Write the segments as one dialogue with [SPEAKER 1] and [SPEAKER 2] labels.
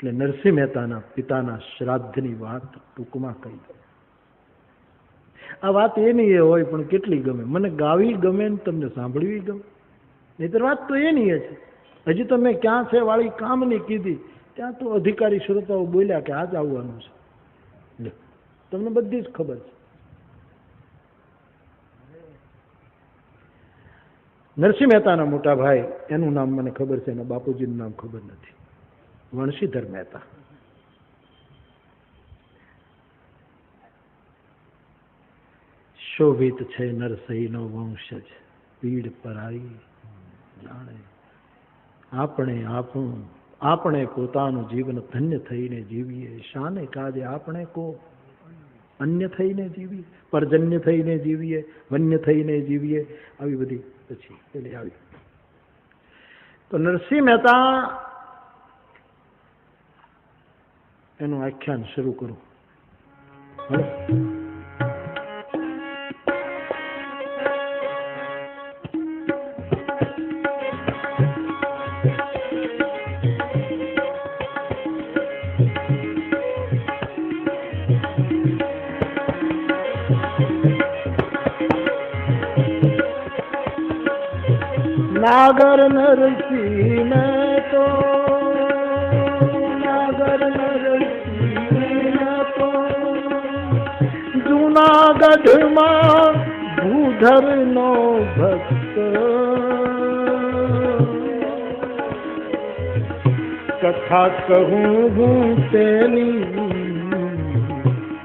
[SPEAKER 1] એટલે નરસિંહ મહેતાના પિતાના શ્રાદ્ધની વાત ટૂંકમાં કહી. આ વાત એની એ હોય પણ કેટલી ગમે, મને ગાવી ગમે ને તમને સાંભળવી ગમે, નહીતર વાત તો એની એ છે. હજી તો મેં ક્યાં છે વાળી કામની કીધી, ત્યાં તો અધિકારી શ્રોતાઓ બોલ્યા કે આજ આવવાનું છે. તમને બધી જ ખબર છે. નરસિંહ મહેતાના મોટા ભાઈ, એનું નામ મને ખબર છે, એના બાપુજીનું નામ ખબર નથી. વણશીધર મહેતા. શોભિત છે નરસઈનો વંશજ, પીડ પરાઈ જાણે. આપણે પોતાનું જીવન ધન્ય થઈને જીવીએ, શાને કાજે આપણે કો અન્ય થઈને જીવીએ, પરજન્ય થઈને જીવીએ, વન્ય થઈને જીવીએ. આવી બધી પછી પેલી આવી. તો નરસિંહ મહેતા એનું આખ્યાન શરૂ કરું. નાગર નરસિંહ ને તો નાગર નરસિંહ ને તો જૂનાગઢમાં ભૂધર નો ભક્ત, કથા કહું હું તેની,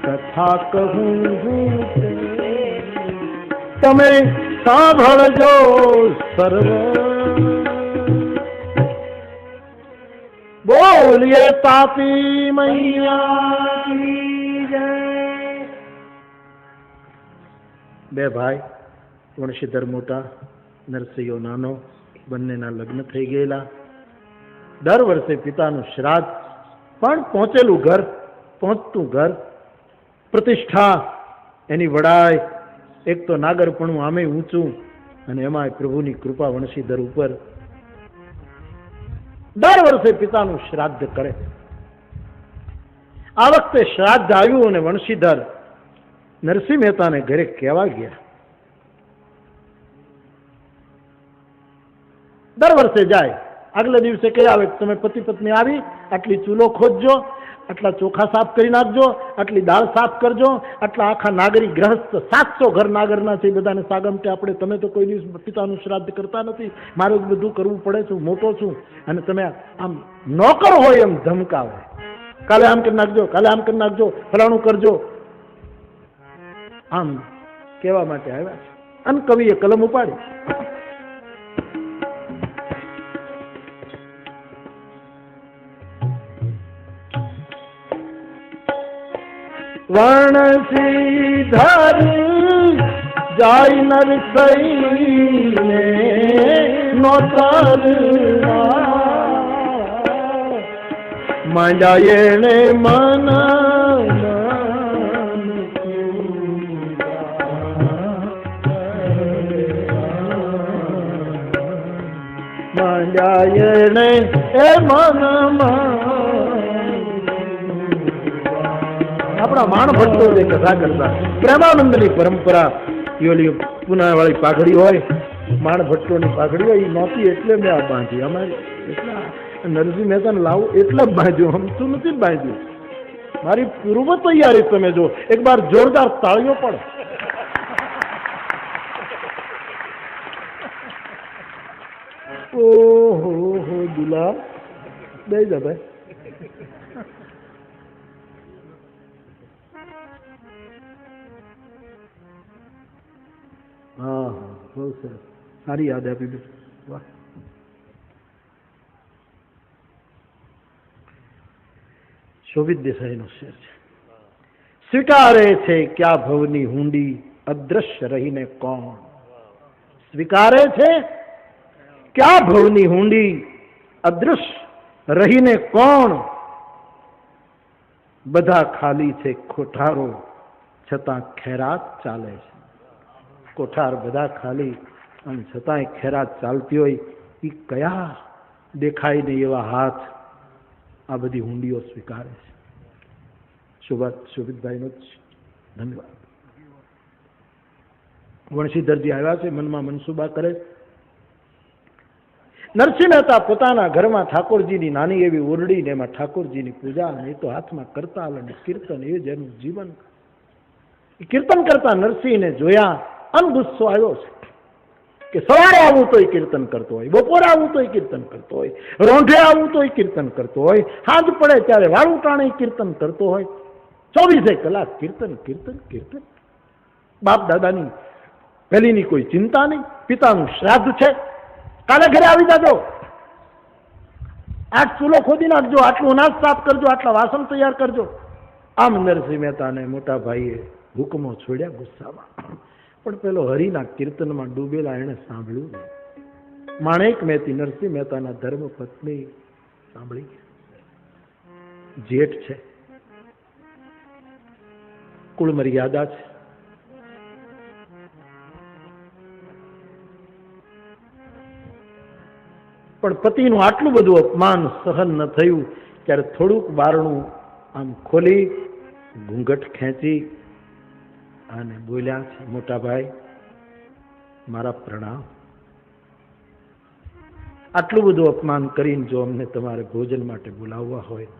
[SPEAKER 1] કથા કહું હું તેની, તમે સાંભળજો સર્વ. બોલીએ તાપી મૈયા કી જય. બે ભાઈ, વણશીધર મોટા, નરસિંહો નાનો, બંનેના લગ્ન થઈ ગયેલા. દર વર્ષે પિતાનું શ્રાદ્ધ, પણ પહોંચેલું ઘર, પહોંચતું ઘર, પ્રતિષ્ઠા, એની વડાઈ. એક તો નાગરપણું આમે ઊંચું, અને એમાં પ્રભુની કૃપા વણશીધર ઉપર. દર વર્ષે પિતાનું શ્રાદ્ધ કરે. આ વખતે શ્રાદ્ધ આવ્યું અને વણશીધર નરસિંહ મહેતાને ઘરે કહેવા ગયા. દર વર્ષે જાય, આગલા દિવસે કહી આવે, તમે પતિ પત્ની આવી, આટલી ચૂલો ખોદજો, આટલા ચોખા સાફ કરી નાખજો, આટલી દાળ સાફ કરજો, આટલા આખા નાગરી ગ્રહસ્થ 700 ઘર નાગરના છે, બધાને સાગમટે આપણે. તમે તો કોઈ દિવસ પિતાનું શ્રાદ્ધ કરતા નથી, મારે જ બધું કરવું પડે છે, મોટો છું. અને તમે આમ નોકર હોય એમ ધમકાવે, કાલે આમ કરી નાખજો, કાલે આમ કરી નાખજો, ફલાણું કરજો, આમ કહેવા માટે આવ્યા છે. અને કવિએ કલમ ઉપાડી. વણશીધર જાય નરસઈને નોતરવા, માંડ્યા એને મન માંડ્યા એને એ મનમાં. આપણા માણ ભટ્ટો જે કથા કરતા, પ્રેમાનંદની પરંપરા, પુના વાળી પાઘડી હોય, માણ ભટ્ટોની પાઘડી હોય, એ નહોતી એટલે મેં આ બાંધી. અમારી એટલા નરસિંહ મહેતાને લાવું એટલે જ બાંધ્યું, હમતું નથી બાંધ્યું. મારી પૂર્વ તૈયારી તમે જો, એક બાર જોરદાર તાળીઓ પડે. ઓહો હો દુલા, દઈ જા ભાઈ. હા હા, બહુ સરસ, સારી યાદ આપી બેન. વાહ. શોભિત દેસાઈનો શેર છે. સ્વીકારે છે ક્યાં ભવની હુંડી, અદ્રશ્ય રહીને કોણ. સ્વીકારે છે ક્યાં ભવની હુંડી, અદ્રશ્ય રહીને કોણ. બધા ખાલી છે કોઠારો, છતાં ખેરાત ચાલે છે. કોઠાર બધા ખાલી અને છતાંય ખેરાત ચાલતી હોય. એ કયા દેખાય નહીં એવા હાથ, આ બધી હુંડીઓ સ્વીકારે છે. શોભિતભાઈનો જ ધન્યવાદ. વણશીધરજી આવ્યા છે, મનમાં મનસુબા કરે. નરસિંહ મહેતા પોતાના ઘરમાં ઠાકોરજીની નાની એવી ઓરડીને એમાં ઠાકોરજીની પૂજા, અને એ તો હાથમાં કરતાલ અને કીર્તન, એ જ એનું જીવન. કીર્તન કરતા નરસિંહને જોયા અને ગુસ્સો આવ્યો છે કે સવારે આવું તોય કીર્તન કરતો હોય, બપોરે આવું તોય કીર્તન કરતો હોય, રોંઢે આવું તોય કીર્તન કરતો હોય, હાથ પડે ત્યારે વાળું ટાણે કીર્તન કરતો હોય, 24 કલાક કીર્તન કીર્તન કીર્તન. બાપ દાદાની પહેલીની કોઈ ચિંતા નહીં, પિતાનું શ્રાદ્ધ છે, કાલે ઘરે આવી જાજો, આ ચૂલો ખોદી નાખજો, આટલું અનાજ સાફ કરજો, આટલા વાસણ તૈયાર કરજો. આમ નરસિંહ મહેતાને મોટા ભાઈએ હુકમો છોડ્યા ગુસ્સામાં. પણ પેલો હરિના કીર્તનમાં ડૂબેલા એને સાંભળ્યું નહીં. માણેક મહેતી નરસિંહ મહેતાના ધર્મ પત્ની સાંભળી, જેઠ છે, કુળ મર્યાદા છે. પણ પતિનું આટલું બધું અપમાન સહન ન થયું ત્યારે થોડુંક બારણું આમ ખોલી ઘૂંઘટ ખેંચી અને બોલ્યા છે, મોટા ભાઈ મારા પ્રણામ. આટલું બધું અપમાન કરીને જો અમને તમારે ભોજન માટે બોલાવવા હોય,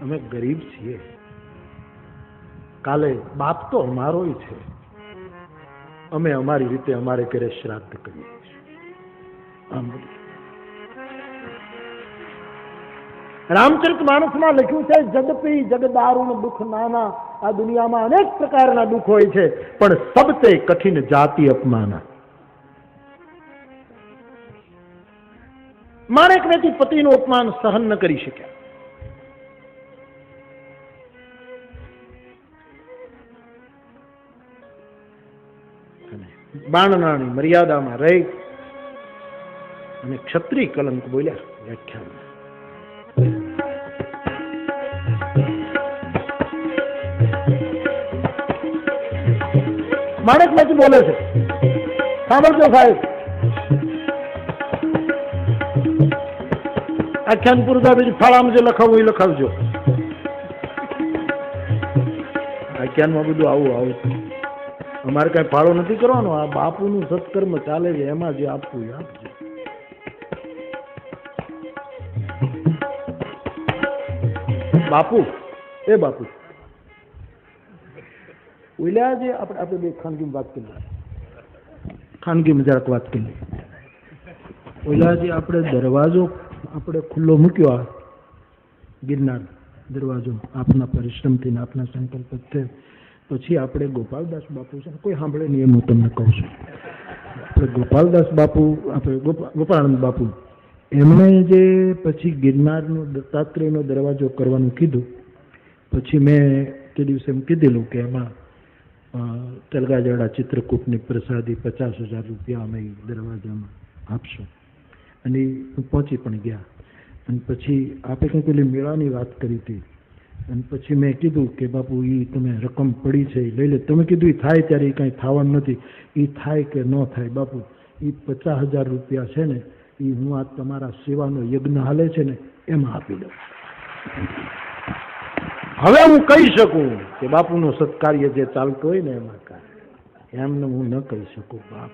[SPEAKER 1] અમે ગરીબ છીએ, કાલે બાપ તો અમારો છે, અમે અમારી રીતે અમારે ઘરે શ્રાદ્ધ કરીએ છીએ. રામચરિત માનસમાં લખ્યું છે, જગપી જગદારુણ દુઃખ નાના. આ દુનિયામાં અનેક પ્રકારના દુઃખ હોય છે, પણ સબતે કઠિન જાતિ અપમાના. માણેક મહેતી પતિનું અપમાન સહન ન કરી શક્યા. બાણનાની મર્યાદામાં રહી અને ક્ષત્રિય કલંક બોલ્યા વ્યાખ્યાન. માણેક મહેતી બોલે છે, સાંભળજો સાહેબ, આખ્યાન પૂરતા બીજી ફાળામાં જે લખાવું એ લખાવજો. આખ્યાનમાં બધું આવું આવું, અમારે કઈ ફાળો નથી કરવાનો, આ બાપુનું સત્કર્મ ચાલે છે, એમાં જે આપવું એ આપજો. બાપુ, એ બાપુ ઓલા જે આપણે બે ખાનગીમાં વાત કરી, ખાનગીમાં જરાક વાત કરી. ઓલા જે આપણે દરવાજો આપણે ખુલ્લો મૂક્યો, આ ગિરનાર દરવાજો આપના પરિશ્રમથી આપના સંકલ્પથી, પછી આપણે ગોપાલદાસ બાપુ છે, કોઈ સાંભળે નહીં એમ હું તમને કહું છું. આપણે ગોપાલદાસ બાપુ, આપણે ગોપાળાનંદ બાપુ, એમણે જે પછી ગિરનારનો દત્તાત્રેયનો દરવાજો કરવાનું કીધું, પછી મેં તે દિવસે એમ કીધેલું કે એમાં તલગાજડા ચિત્રકૂટની પ્રસાદી 50,000 રૂપિયા અમે દરવાજામાં આપશું. અને પહોંચી પણ ગયા. અને પછી આપણે કંઈક પેલી મેળાની વાત કરી હતી, અને પછી મેં કીધું કે બાપુ એ તમે રકમ પડી છે એ લઈ લે. તમે કીધું એ થાય ત્યારે એ કાંઈ થવાનું નથી, એ થાય કે ન થાય બાપુ, એ 50,000 રૂપિયા છે ને, એ હું આ તમારા સેવાનો યજ્ઞ હાલે છે ને એમાં આપી દઉં. હવે હું કહી શકું કે બાપુનો સત્કાર્ય જે ચાલતો હોય ને એમાં કાંઈ એમને હું ન કહી શકું બાપ.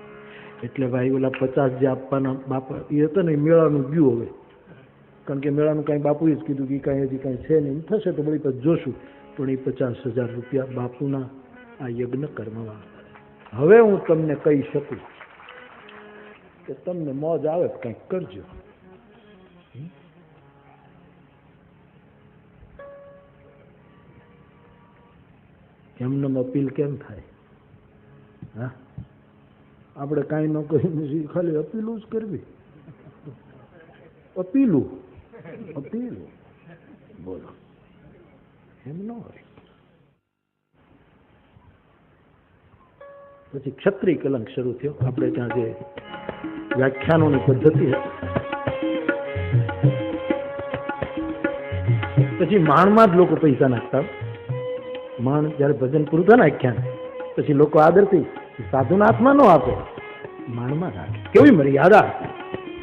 [SPEAKER 1] એટલે ભાઈ ઓલા 50 જે આપવાના બાપા એ હતા ને, એ મેળાનું ગયું હવે, કારણ કે મેળાનું કાંઈ બાપુએ જ કીધું કે કાંઈ હજી કાંઈ છે નહીં, થશે તો બળી પછી જોશું. પણ એ 50,000 રૂપિયા બાપુના આ યજ્ઞ કર્મમાં. હવે હું તમને કહી શકું કે તમને મોજ આવે કંઈક કરજો. એમને અપીલ કેમ થાય? હા, આપણે કાંઈ ન કહી, ખાલી અપીલું જ કરવી. અપીલું અપીલું બોલો, એમ ન હોય. પછી ક્ષત્રિય કલંક શરૂ થયો. આપણે ત્યાં જે વ્યાખ્યાનોની પદ્ધતિ હતી, પછી માણમાં જ લોકો પૈસા નાખતા. માણ જયારે ભજન પૂરું થાય ને આખ્યાન, પછી લોકો આદરથી સાધુના હાથમાં ન આપે, માણમાં રાખે. કેવી મર્યાદા,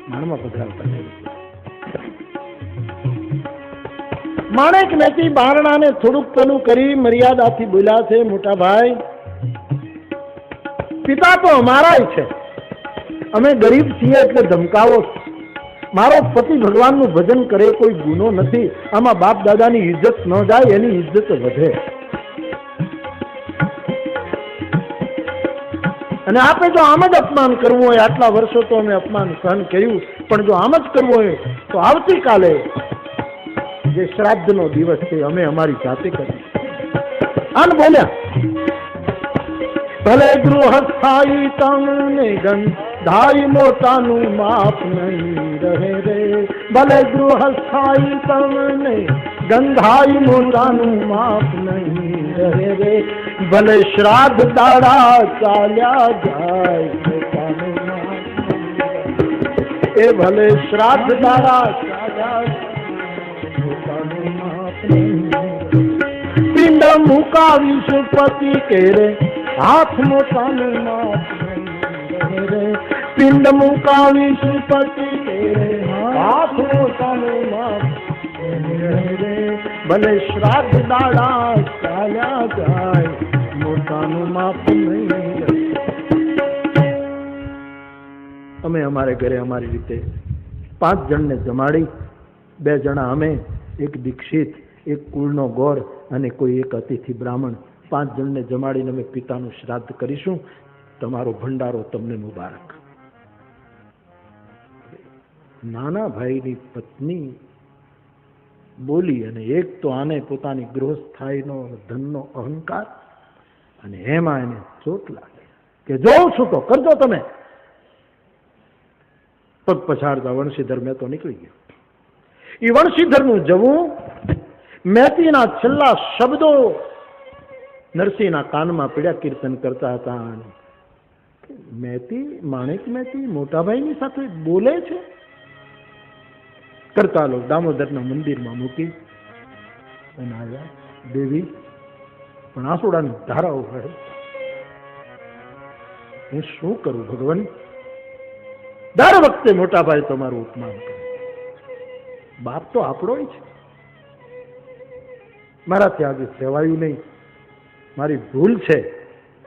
[SPEAKER 1] માણમાં પધરાવતા. માણેક મહેતી બારણાને થોડુંક પેલું કરી મર્યાદાથી બોલ્યા છે, મોટા ભાઈ, પિતા તો અમારાય છે, અમે ગરીબ છીએ એટલે ધમકાવો. મારો પતિ ભગવાનનું ભજન કરે, કોઈ ગુનો નથી. આમાં બાપ દાદાની ઇજ્જત ન જાય, એની ઇજ્જત વધે. અને આપે જો આમ જ અપમાન કરવું હોય, આટલા વર્ષો તો અમે અપમાન સહન કર્યું, પણ જો આમ જ કરવું હોય તો આવતીકાલે જે શ્રાદ્ધનો દિવસ છે અમે અમારી જાતે કરી. આન બોલ્યા, ભલે ગૃહસ્થાઈ તમને ગંધાઈ મોટાનું માપ નહીં રહે રે. ભલે ગૃહસ્થાઈ તમને ગંધાઈ મોટાનું માપ નહીં રહે રે. ભલે શ્રાદ્ધ દાડા ચાલ્યા જાય મોટાનું માપ. એ ભલે શ્રાદ્ધ દાડા ચાલ્યા મોટાનું માપ નહીં. પિંડ મુકાવીશ પતિ કેરે હાથ મોટાનું માપ નહીં રે. પિંડ મુકાવીશ પતિ કેરે હાથ મોટાનું માપ નહીં રે. ભલે શ્રાદ્ધ દાડા ચાલ્યા જાય મોટાનું માપ નહીં રે. અમે અમારે ઘરે અમારી રીતે 5 જણને જમાડી, 2 જણા અમે, એક દીક્ષિત, એક કુળનો ગોર અને કોઈ એક અતિથિ બ્રાહ્મણ, 5 જણને જમાડીને અમે પિતાનું શ્રાદ્ધ કરીશું. તમારો ભંડારો તમને મુબારક. નાના ભાઈની પત્ની બોલી, અને એક તો આને પોતાની ગૃહસ્થાઈનો ધનનો અહંકાર, અને એમાં એને ચોટ લાગે કે જોઉં છું તો કરજો તમે. પગ પછાડતા વણશીધર મહેતો નીકળી ગયો. એ વણશીધરનું જવું મહેતીના છેલ્લા શબ્દો નરસિંહના કાનમાં પીડ્યા કીર્તન કરતા હતા. મહેતી, માણેક મહેતી મોટાભાઈની સાથે બોલે છે. કરતા લોકો દામોદરના મંદિરમાં મૂકી અને આવ્યા. દેવી પણ આંસુડાની ધારાઓ વહે. હું શું કરું ભગવાન? દર વખતે મોટાભાઈ તમારું અપમાન કરે. બાપ તો આપણો છે. મારાથી આજે સેવાયું નહીં, મારી ભૂલ છે,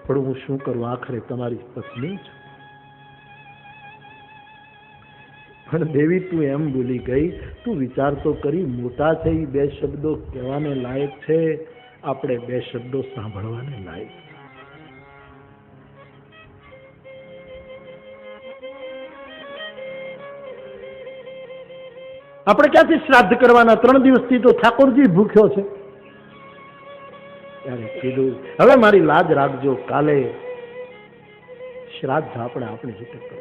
[SPEAKER 1] પણ હું શું કરું? આખરે તમારી પત્ની છે. પણ દેવી તું એમ ભૂલી ગઈ, તું વિચાર તો કરી, મોટા છે એ 2 શબ્દો કહેવાને લાયક છે, આપણે 2 શબ્દો સાંભળવાને લાયક. આપણે ક્યાંથી શ્રાદ્ધ કરવાના? 3 દિવસથી તો ઠાકોરજી ભૂખ્યો છે. ત્યારે કીધું, હવે મારી લાજ રાખજો, કાલે શ્રાદ્ધ આપણે આપણી રીતે કરો.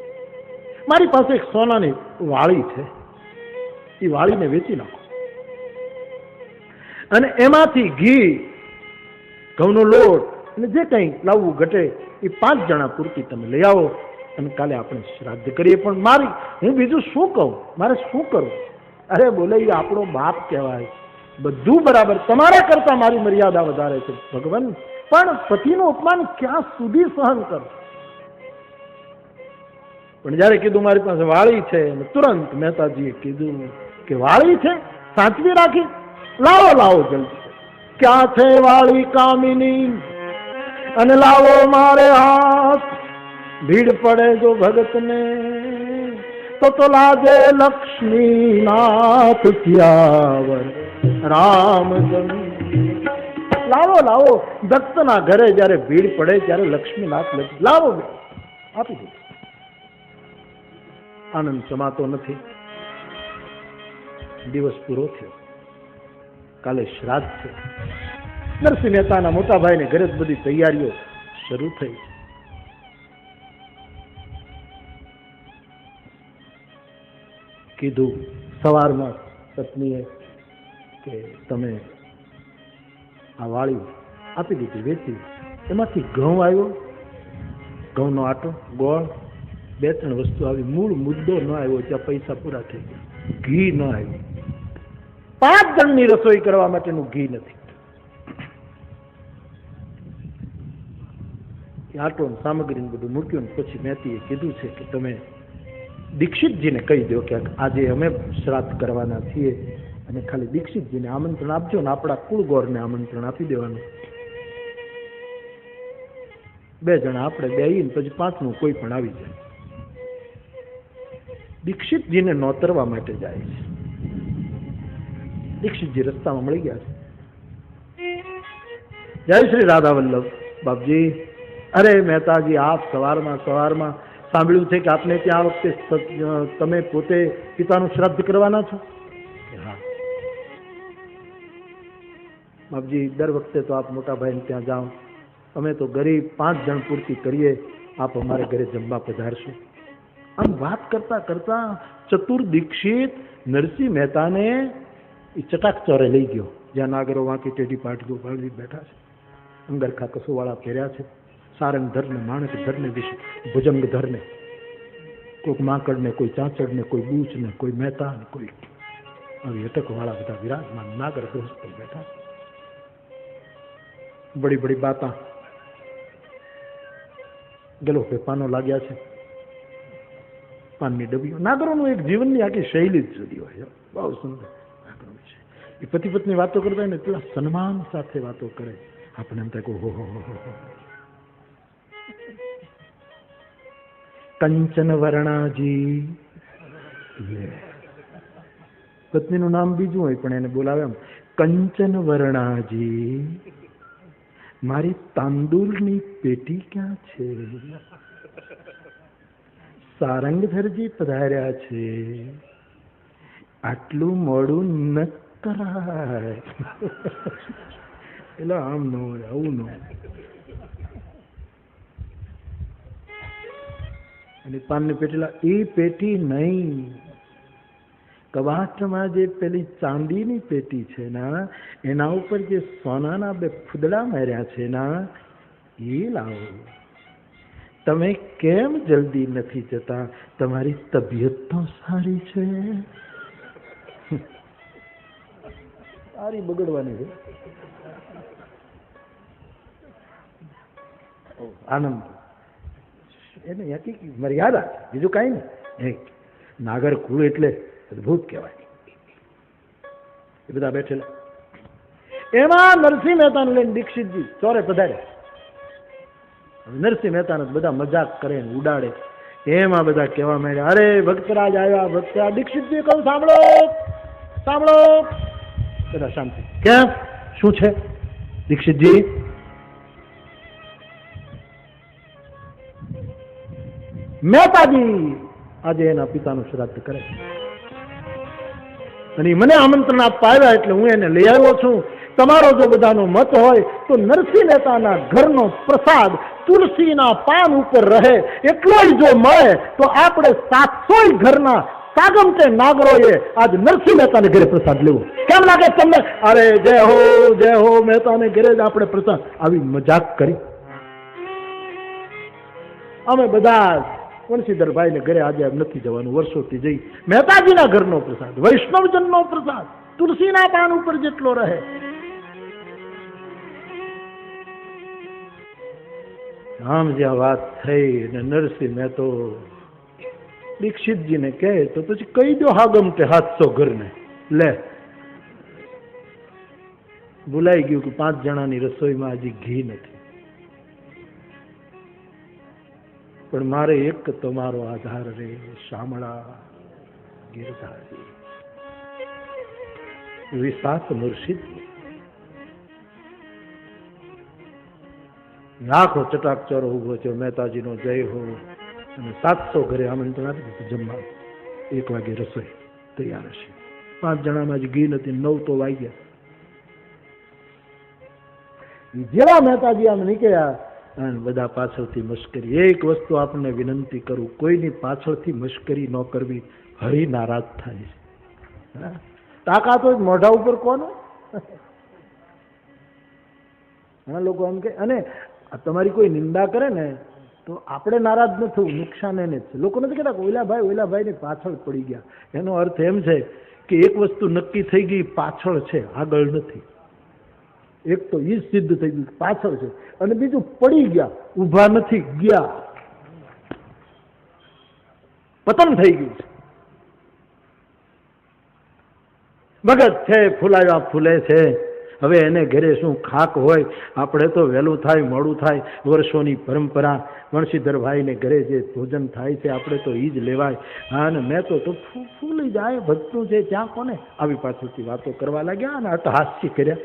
[SPEAKER 1] મારી પાસે એક સોનાની વાળી છે, એ વાળીને વેચી નાખો અને એમાંથી ઘી, ઘઉંનો લોટ અને જે કંઈ લાવવું ઘટે એ 5 જણા પૂરતી તમે લઈ આવો અને કાલે આપણે શ્રાદ્ધ કરીએ. પણ હું બીજું શું કહું? મારે શું કરવું? અરે બોલે, એ આપણો બાપ કહેવાય, બધું બરાબર, તમારા કરતા મારી મર્યાદા વધારે છે ભગવાન, પણ પતિનું અપમાન ક્યાં સુધી સહન કરું? પણ જયારે કીધું મારી પાસે વાળી છે, તુરંત મહેતાજીએ કીધું કે વાળી છે, સાચવી રાખી, લાવો લાવો જલ્દી. ક્યાં છે વાળી કામિની? અને લાવો મારે હાથ. ભીડ પડે જો ભગતને તો લાગે લક્ષ્મીનાથ ત્યાવર રામચંદ્ર. લાવો લાવો, ભક્તના ઘરે જયારે ભીડ પડે ત્યારે લક્ષ્મીનાથ લાવો, આપી દો. આનંદ સમાતો નથી. દિવસ પૂરો થયો, કાલે શ્રાદ્ધ છે. નરસિંહ મહેતાના મોટા ભાઈને ઘરે જ બધી તૈયારીઓ શરૂ થઈ. કીધું સવારમાં પત્નીએ કે તમે આ વાળી આપી દીધી, વેચી. એમાંથી ઘઉં આવ્યો, ઘઉંનો આટો, ગોળ, 2-3 વસ્તુ આવી. મૂળ મુદ્દો ન આવ્યો, ત્યાં પૈસા પૂરા થઈ ગયા. ઘી ન આવ્યું. 5 જણની રસોઈ કરવા માટેનું ઘી નથી. આટો સામગ્રી બધું મૂક્યું. પછી મહેતીએ કીધું છે કે તમે દીક્ષિતજીને કહી દો કે આજે અમે શ્રાદ્ધ કરવાના છીએ, અને ખાલી દીક્ષિતજીને આમંત્રણ આપજો ને આપણા કુળગોરને આમંત્રણ આપી દેવાનું. 2 જણા આપણે બેહીને પછી 5નું કોઈ પણ આવી જાય. દીક્ષિતજીને નોતરવા માટે જાય છે. દીક્ષિતજી રસ્તામાં મળી ગયા છે. જય શ્રી રાધા વલ્લભ બાપજી. અરે મહેતાજી, આપ સવારમાં સાંભળ્યું છે કે આપને ત્યાં આ વખતે તમે પોતે પિતાનું શ્રાદ્ધ કરવાના છો? હા બાપજી, દર વખતે તો આપ મોટા ભાઈને ત્યાં જાઓ, અમે તો ગરીબ 5 જણ પૂરતી કરીએ, આપ અમારે ઘરે જમવા પધારશો. આમ વાત કરતા કરતા ચતુર દીક્ષિત નરસિંહ મહેતાને ચટાક ચોરે લઈ ગયો, જ્યાં નાગરો વાંકી ટેઢી પાટગું ભાળી બેઠા છે, અંગરખા કસોવાળા પહેર્યા છે, સારંગ ધરને, માણક ધરને, ભુજંગ ધરને, કોઈક માંકડને, કોઈ ચાંચડને, કોઈ બૂચને, કોઈ મહેતા ને, કોઈ આવી અટકવાળા બધા વિરાજમાન નાગર ગૃહસ્થ બેઠા. બડી બડી બાતા ગલો પે પાનો લાગ્યા છે, પાનની ડબીઓ. નાગરોનું એક જીવનની આખી શૈલી જ જુદી હોય, બહુ સુંદર નાગરો છે. એ પતિ પત્ની વાતો કરતા હોય ને એટલા સન્માન સાથે વાતો કરે, આપણે એમ થાય હો. કંચન વર્ણાજી, પત્નીનું નામ બીજું હોય પણ એને બોલાવે એમ, કંચન વર્ણાજી, મારી તાંદુરની પેટી ક્યાં છે? સારંગધરજી પધાર્યા છે, આટલું મોડું ન કરાય. એટલે આમ ન હોય, આવું ન હોય. અને પાનની પેટીલા, એ પેટી નહીં, કબાટમાં જે પેલી ચાંદીની પેટી છે ને, એના ઉપર જે સોનાના 2 ફૂદડા માર્યા છે ને, એ લાવો. તમે કેમ જલ્દી નથી જતા? તમારી તબિયત તો સારી છે? સારી બગડવાની છે. આનંદ એને હકીકી મર્યાદા, બીજું કાંઈ નહીં. નાગર કુળ એટલે અદભુત કહેવાય. એ બધા બેઠેલા, એમાં નરસિંહ મહેતાને લઈને દીક્ષિતજી ચોરે પધારે. નરસિંહ મહેતાને બધા મજાક કરે ને ઉડાડે. એમાં બધા કહેવા માંડ્યા, અરે ભક્તરાજ આવ્યા, ભક્તરાજ. દીક્ષિતજી કહું, સાંભળો સાંભળો. બધા શાંતિ. કેમ, શું છે દીક્ષિતજી? મહેતાજી આજે એના પિતાનું શ્રાદ્ધ કરે અને મને આમંત્રણ આપવા આવ્યા એટલે હું એને લઈ આવ્યો છું. તમારો જો બધાનો મત હોય તો નરસિંહ મહેતાના ઘરનો પ્રસાદ તુલસીના પાન ઉપર રહે એટલો જ જો મળે તો આપણે 700 ઘરના સાગમતે નાગરોએ આજ નરસિંહ મહેતાને ઘરે પ્રસાદ લેવો. કેમ લાગે તમને? અરે જય હો મહેતાને ઘરે જ આપણે પ્રસાદ. આવી મજાક કરી. અમે બધા વંશીધરભાઈ ને ઘરે આજે નથી જવાનું, વર્ષોથી જઈ. મહેતાજીના ઘરનો પ્રસાદ, વૈષ્ણવજનનો પ્રસાદ તુલસીના પાન ઉપર જેટલો રહે. આમ જ્યાં વાત થઈ ને નરસિંહ મહેતો દીક્ષિતજીને કહે તો પછી કહી દો હાગમતે 700 ઘરને. લે, ભૂલાઈ ગયું કે 5 જણાની રસોઈમાં હજી ઘી નથી. પણ મારે એક તમારો આધાર રે શામળા ગિરધારી વિસાત મુર્શિદ. લાખો ચટાકચોરો ઉભો છે, મહેતાજીનો જય હો. અને 700 ઘરે આમંત્રણ આપી દીધું જમવા. 1 વાગે રસોઈ તૈયાર હશે. 5 જણામાં જ ઘી નથી, 9 તો વાગ્યા. જેવા મહેતાજી આમ નીકળ્યા અને બધા પાછળથી મશ્કરી. એક વસ્તુ આપણને વિનંતી કરું, કોઈની પાછળથી મશ્કરી ન કરવી, હરિ નારાજ થાય છે. તાકાત હોય મોઢા ઉપર કોનો? ઘણા લોકો એમ કે, અને તમારી કોઈ નિંદા કરે ને તો આપણે નારાજ ન થવું, નુકસાન એને જ છે. લોકો નથી કહેતા ઓલા ભાઈ ની પાછળ પડી ગયા. એનો અર્થ એમ છે કે એક વસ્તુ નક્કી થઈ ગઈ, પાછળ છે, આગળ નથી. એક તો ઈ સિદ્ધ થઈ ગયું પાછળ છે, અને બીજું પડી ગયા, ઊભા નથી, ગયા, પતન થઈ ગયું છે. મગજ છે ફૂલાવ્યા ફૂલે છે. હવે એને ઘરે શું ખાક હોય? આપણે તો વહેલું થાય મોડું થાય, વર્ષોની પરંપરા. વણશીધરભાઈને ઘરે જે ભોજન થાય છે આપણે તો એ જ લેવાય. હા, અને મેં તો ફૂલી જાય ભજતું છે ત્યાં કોને આવી પાછળથી વાતો કરવા લાગ્યા અને અટહાસ્ય કર્યા.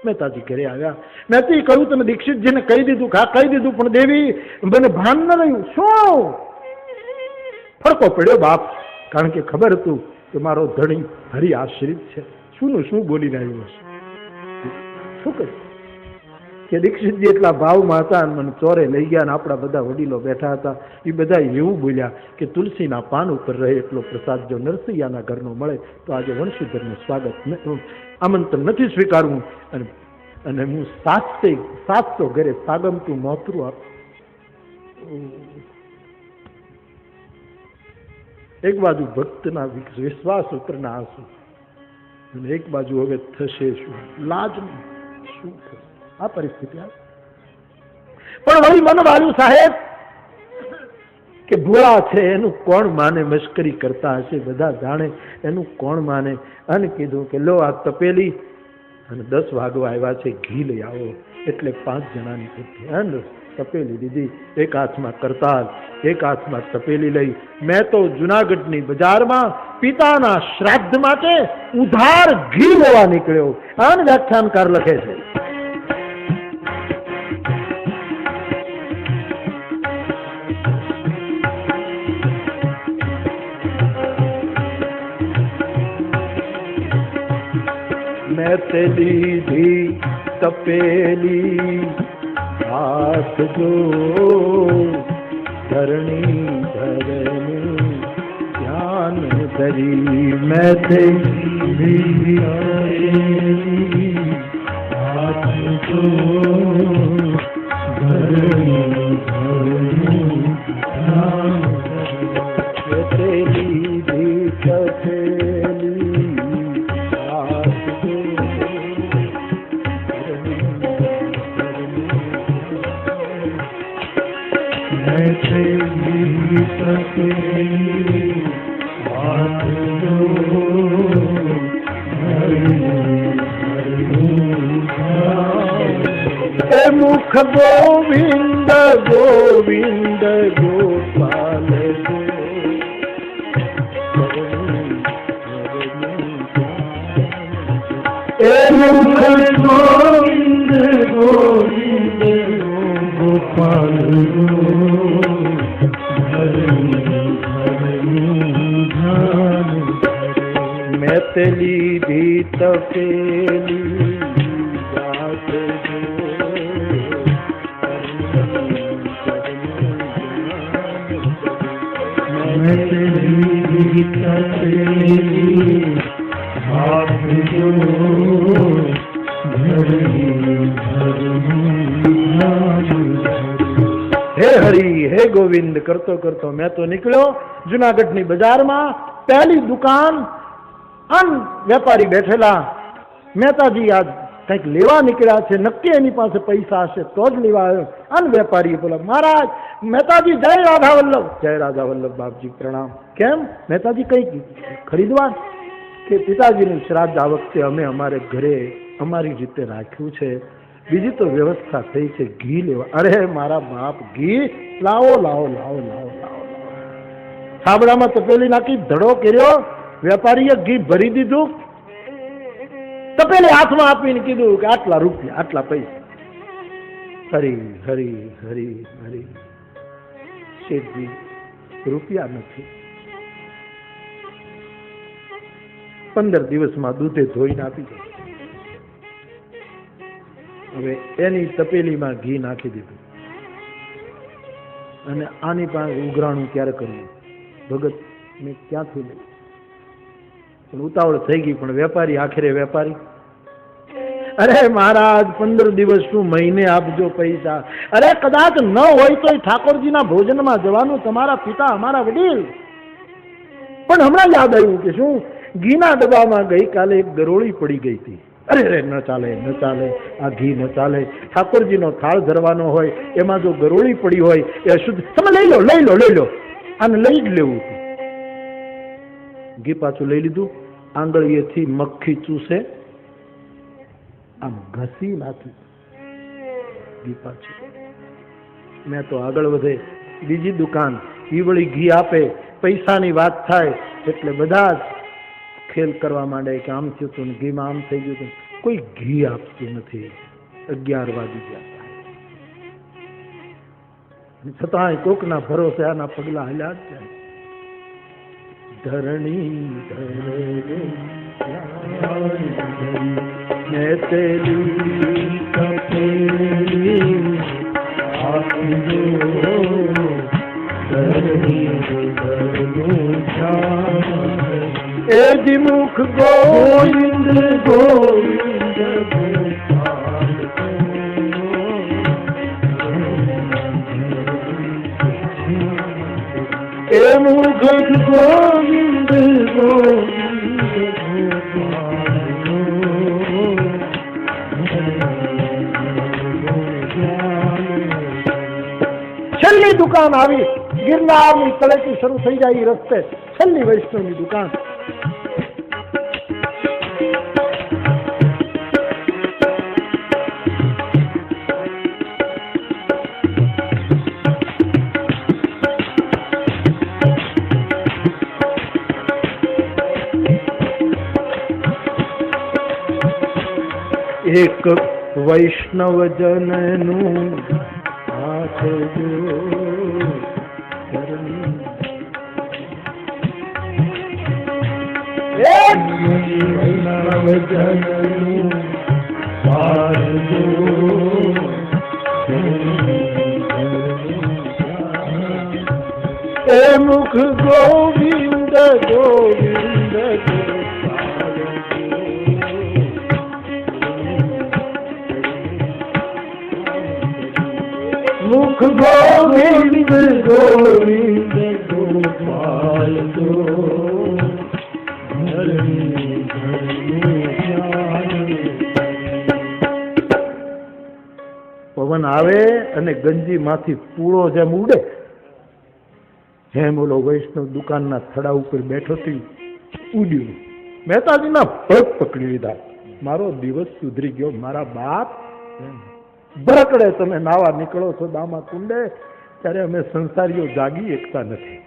[SPEAKER 1] મહેતાજી ઘરે આવ્યા. મેં તો કહ્યું તમે દીક્ષિતજીને કહી દીધું, હા કહી દીધું, પણ દેવી મને ભાન ન રહ્યું. શું ફરકો પડ્યો બાપ? કારણ કે ખબર હતું કે મારો ધણી હરિ આશ્રિત છે. શું નું શું બોલીને આવ્યો હશે? શું કહ્યું કે દીક્ષિતજી એટલા ભાવમાં હતા અને મને ચોરે લઈ ગયા. અને આપણા બધા વડીલો બેઠા હતા, એ બધા એવું બોલ્યા કે તુલસીના પાન ઉપર રહે એટલો પ્રસાદ જો નરસૈયાના ઘરનો મળે તો આજે વંશીધરનું સ્વાગત આમંત્રણ નથી સ્વીકારવું. અને હું સાચતો ઘરે સાગમતું નોતરું આપ. એક બાજુ ભક્તના વિશ્વાસ ઉપરના આંસુ અને એક બાજુ હવે થશે શું? લાજ શું થશે? આ પરિસ્થિતિ. પણ વળી મન વાળું સાહેબ કે ભોળા છે એનું કોણ માને? મશ્કરી કરતા હશે, બધા જાણે, એનું કોણ માને? અને કીધું કે લો આ તપેલી અને 10 વાગવા આવ્યા છે, ઘી લઈ આવો. એટલે 5 જણાની તપેલી લીધી. એક હાથમાં કરતાલ, એક હાથમાં તપેલી લઈ મેં તો જુનાગઢની બજારમાં પિતાના શ્રાદ્ધ માટે ઉધાર ઘી લેવા નીકળ્યો. આને વ્યાખ્યાનકાર લખે છે. મેં તે લીધી તપેલી હાથ જો ધરણી ધરણી ધ્યાન ધરી. મેં તે લીધી હાથ જો ધરણી ધરણી ધ્યાન ધરી. તે લીધી તપેલી મુખ ગોવિંદ ગોવિંદ ગોપાલ મુખ ગોવિંદ ગોવિંદ ગોપાલ મેં તે લીધી તપેલી હે હરિ હે ગોવિંદ કરતો કરતો મેં તો નીકળ્યો જુનાગઢની બજારમાં. પહેલી દુકાન અન વેપારી બેઠેલા. મહેતાજી આજ કંઈક લેવા નીકળ્યા છે, નક્કી એની પાસે પૈસા હશે તો જ લેવા આવ્યો. અન વેપારી બોલા મહારાજ મહેતાજી જય રાધા વલ્લભ. જય રાધા વલ્લભ બાપજી પ્રણામ. કેમ મહેતાજી કંઈક ખરીદવા? કે પિતાજીનું શ્રાદ્ધ આ વખતે અમે અમારે ઘરે અમારી રીતે રાખ્યું છે, બીજી તો વ્યવસ્થા થઈ છે ઘી લેવા. અરે મારા બાપ ઘી લાવો લાવો લાવો લાવો લાવો. સાબડામાં તપેલી નાખી ધડો કર્યો. વેપારીએ ઘી ભરી દીધું, તપેલી હાથમાં આપીને કીધું કે આટલા રૂપિયા આટલા પૈસા. હરી હરી હરી હરી. શેઠજી રૂપિયા નથી. 15 દિવસમાં દૂધે ધોઈને આપી દે. હવે એની તપેલીમાં ઘી નાખી દીધું અને આની પાસે ઉઘરાણું ક્યારે કરવું? ભગત મેં ક્યાંથી લઈ? પણ ઉતાવળ થઈ ગઈ. પણ વેપારી આખરે વેપારી, અરે મહારાજ 15 દિવસ શું મહિને આપજો પૈસા. અરે કદાચ ન હોય તો ઠાકોરજીના ભોજનમાં જવાનું, તમારા પિતા અમારા વડીલ. પણ હમણાં યાદ આવ્યું કે શું ઘીના ડબ્બામાં ગઈકાલે એક ગરોળી પડી ગઈ હતી. અરે રે ન ચાલે ન ચાલે, આ ઘી ન ચાલે. ઠાકોરજીનો થાળ ધરવાનો હોય એમાં જો ગરોળી પડી હોય એ અશુદ્ધ. તમે લઈ લો લઈ લો લઈ લો, આને લઈ જ લેવું હતું. ઘી પાછું લઈ લીધું, આંગળીએથી મક્ખી ચૂસે, આમ ઘસી નાખી ઘી પાછું. મેં તો આગળ વધે, બીજી દુકાન, ઈ વળી ઘી આપે, પૈસાની વાત થાય એટલે બધા જ ખેલ કરવા માંડે કે આમ થયું હતું ને ઘીમાં આમ થઈ ગયું હતું. કોઈ ઘી આપતું નથી. 11 વાગી ગયા છતાંય કોકના ભરોસે આના પગલા હાલ્યા જ જાય. ધરણી એ મુખ ગોવિંદ ગોવિંદ એ મુખ ગોવિંદ છેલ્લી દુકાન આવી, ગિરનારની તળેટી શરૂ થઈ જાય રસ્તે છેલ્લી વૈષ્ણવની દુકાન. એક વૈષ્ણવ જનનું હાથ જો, એક વૈષ્ણવ જનનું હાથ જો, એ મુખ ગોવિંદ ગોવિંદ મુખ ગોવિંદ ગોવિંદ ગોપાલ ગો. પવન આવે અને ગંજી માંથી પૂળો જેમ ઉડે, જેમ ઓલો વૈષ્ણવ દુકાનના થડા ઉપર બેઠો થી ઉડ્યું. મહેતાજીના પગ પકડી લીધા. મારો દિવસ સુધરી ગયો. મારા બાપ ભરકડે તમે નાવા નીકળો છો દામા કુંડે, ત્યારે અમે સંસારીઓ જાગી એકતા નથી.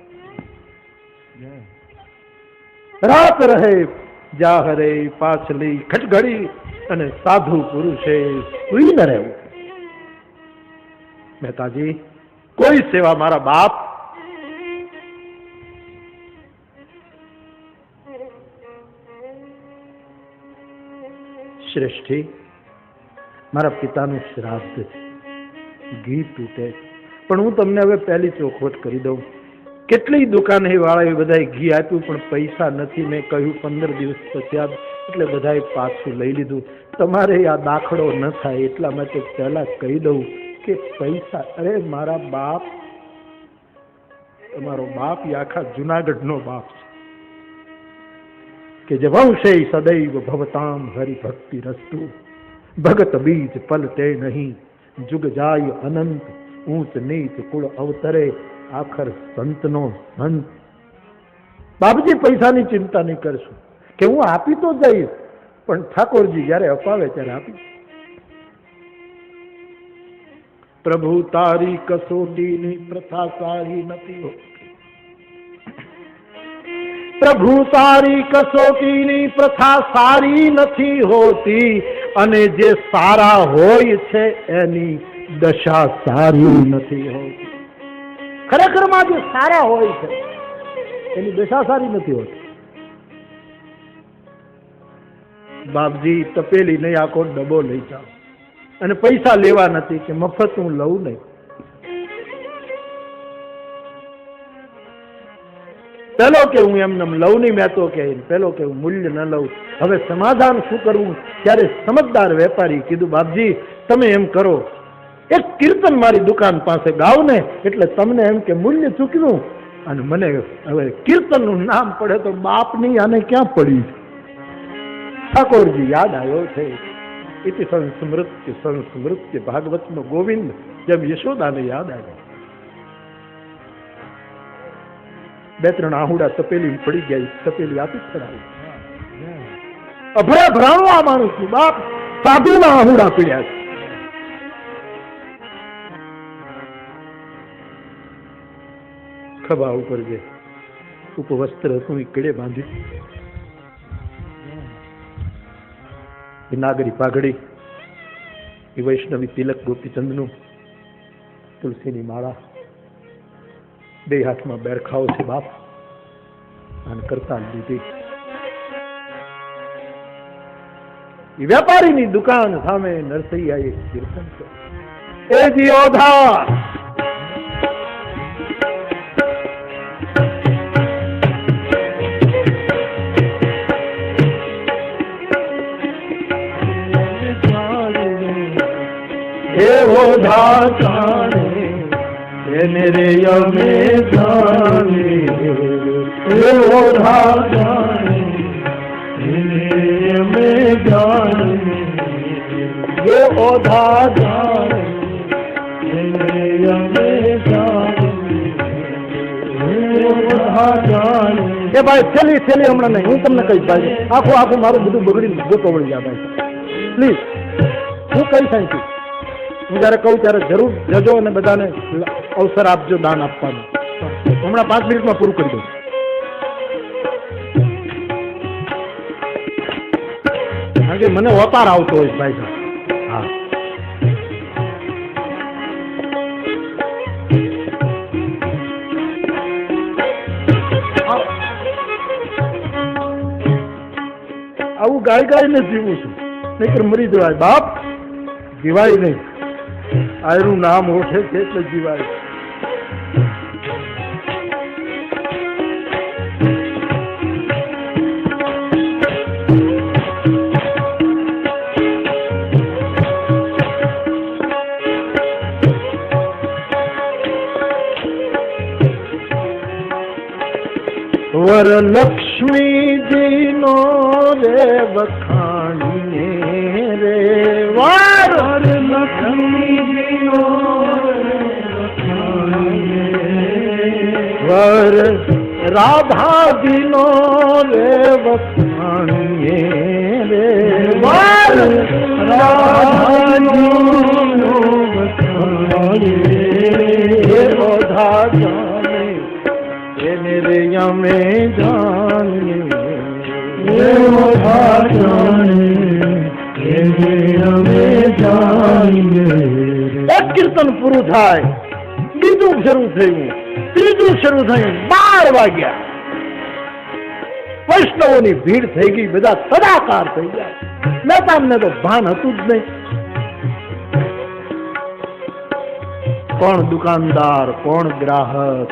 [SPEAKER 1] રાત રહે જાહરે પાછલી ખટઘડી અને સાધુ પુરુષે સુઈ ન રહેવું. મહેતાજી કોઈ સેવા મારા બાપ. શ્રેષ્ઠી, મારા પિતાનું શ્રાદ્ધ છે, ઘી તૂટે, પણ હું તમને હવે પહેલી ચોખવટ કરી દઉં. કેટલી દુકાને વાળાએ બધાએ ઘી આપ્યું પણ પૈસા નથી. મેં કહ્યું 15 દિવસ પછી એટલે બધાએ પાછું લઈ લીધું. તમારે આ દાખલો ન થાય એટલા માટે પહેલા કહી દઉં કે પૈસા, અરે મારા બાપ, તમારો બાપ એ આખા જુનાગઢનો બાપ છે કે જે વંશે સદૈવ ભવતામ હરિભક્તિ રસ્તુ, ભગત બીજ પલટે નહીં, જુગ જાય અનંત, ઊંચ નીચ કુળ અવતરે, આખર સંતનો સંત. બાપજી પૈસાની ચિંતા નહીં કરશું કે હું આપી તો જઈશ, પણ ઠાકોરજી જયારે અપાવે ત્યારે આપી. પ્રભુ તારી કસોટીની પ્રથા સારી નથી હોતી. પ્રભુ તારી કસોટીની પ્રથા સારી નથી હોતી, અને જે સારા હોય છે એની દશા સારી નથી હોતી. ખરેખરમાં જે સારા હોય છે એની દશા સારી નથી હોતી. બાપજી તપેલી નહીં, આખો ડબ્બો લઈ જાઓ, અને પૈસા લેવા નથી કે મફત હું લઉં નહીં. પેલો કે હું એમને લઉં નહીં, મેં તો કે પેલો કે હું મૂલ્ય ન લઉં. હવે સમાધાન શું કરવું? ત્યારે સમજદાર વેપારી કીધું, બાપજી તમે એમ કરો, એક કીર્તન મારી દુકાન પાસે ગાવ ને, એટલે તમને એમ કે મૂલ્ય ચૂકવ્યું, અને મને હવે કીર્તનનું નામ પડે તો બાપની આને ક્યાં પડી. ઠાકોરજી યાદ આવ્યો છે. ઇતિ સંસ્મૃત્ય ભાગવતનો ગોવિંદ, જેમ યશોદાને યાદ આવ્યો. બે ત્રણ આહુડા તપેલી પડી ગયા, તપેલી આપી ચડાવી. અભરા ભરાણું આ માણસ નું બાપ, સાધુના આહુડા પીડ્યા છે. ખભા ઉપર જે ઉપવસ્ત્ર હતું એ કડે બાંધ્યું, એ નાગરી પાઘડી, એ વૈષ્ણવી તિલક ગોપીચંદનું, તુલસીની માળા, બે હાથમાં બેરખાઓ છે બાપ, અને કરતા લીધી. એ વેપારીની દુકાન સામે નરસૈયાએ કીર્તન કર્યું, એ જીઓધા જાણે એને રે યમે જાણે, એવો જાણે એને યમે જાણે, એવો જાણે એને યમે જાણે, એવો જાણે. એ ભાઈ છેલ્લી છેલ્લી હમણાં નહીં, હું તમને કહીશ ભાઈ, આખું મારું બધું બગડી ગોતો વળી જાય ભાઈ, પ્લીઝ હું કઈ સાંઈ. હું જયારે કહું ત્યારે જરૂર જજો અને બધાને અવસર આપજો દાન આપવાનું. હમણાં 5 મિનિટમાં પૂરું કરી દઉં. કારણ કે મને વપાર આવતો હોય ભાઈ સાહેબ. હા, આવું ગાય જીવું છું, નહીતર મરી જવાય બાપ, જીવાય નહીં. આયરું નામ ઓઠે છે એટલે જીવાય. વરલક્ષ્મીજી નો રે વખાણીએ રે, વરલક્ષ્મીજી નો વર રાધાજી નો રે વખાણીએ રે, વર રાધાજી નો વખાણીએ ઓધા જાણે એને રે યમે જાણે, ઓધા જાણે એને યમે જાણે. એક કીર્તન પૂરું થાય, બીજું શરૂ થયું, ત્રીજું શરૂ થયું, 12 વાગ્યા. વૈષ્ણવોની ભીડ થઈ ગઈ, બધા સદાકાર થઈ ગયા. મહેતામને તો ભાન હતું જ નહીં. કોણ દુકાનદાર, કોણ ગ્રાહક,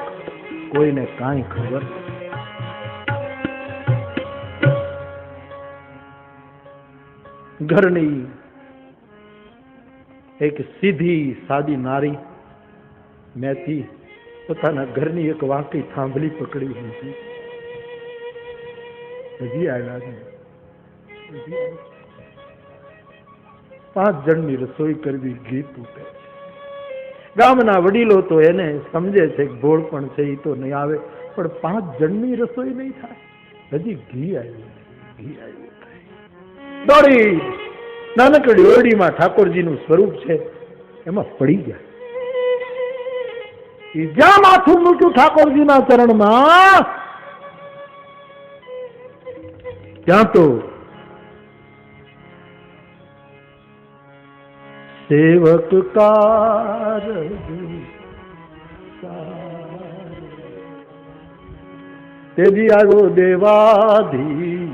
[SPEAKER 1] કોઈને કાંઈ ખબર. ઘરની એક સીધી સાદી નારી મેથી પોતાના ઘરની એક વાંકી થાંભલી પકડી હતી. હજી આવ્યા છે. 5 જણની રસોઈ કરવી, ઘી તૂટે. ગામના વડીલો તો એને સમજે છે કે ભોળ પણ છે, એ તો નહીં આવે, પણ 5 જણની રસોઈ નહીં થાય. હજી ઘી આવ્યું, ઘી આવ્યું. દોડી નાનકડી ઓરડીમાં ઠાકોરજીનું સ્વરૂપ છે એમાં પડી ગયા. જ્યાં માથું મૂક્યું ઠાકોરજીના ચરણમાં, ત્યાં તો સેવક કાર તેજી આવ્યો દેવાધી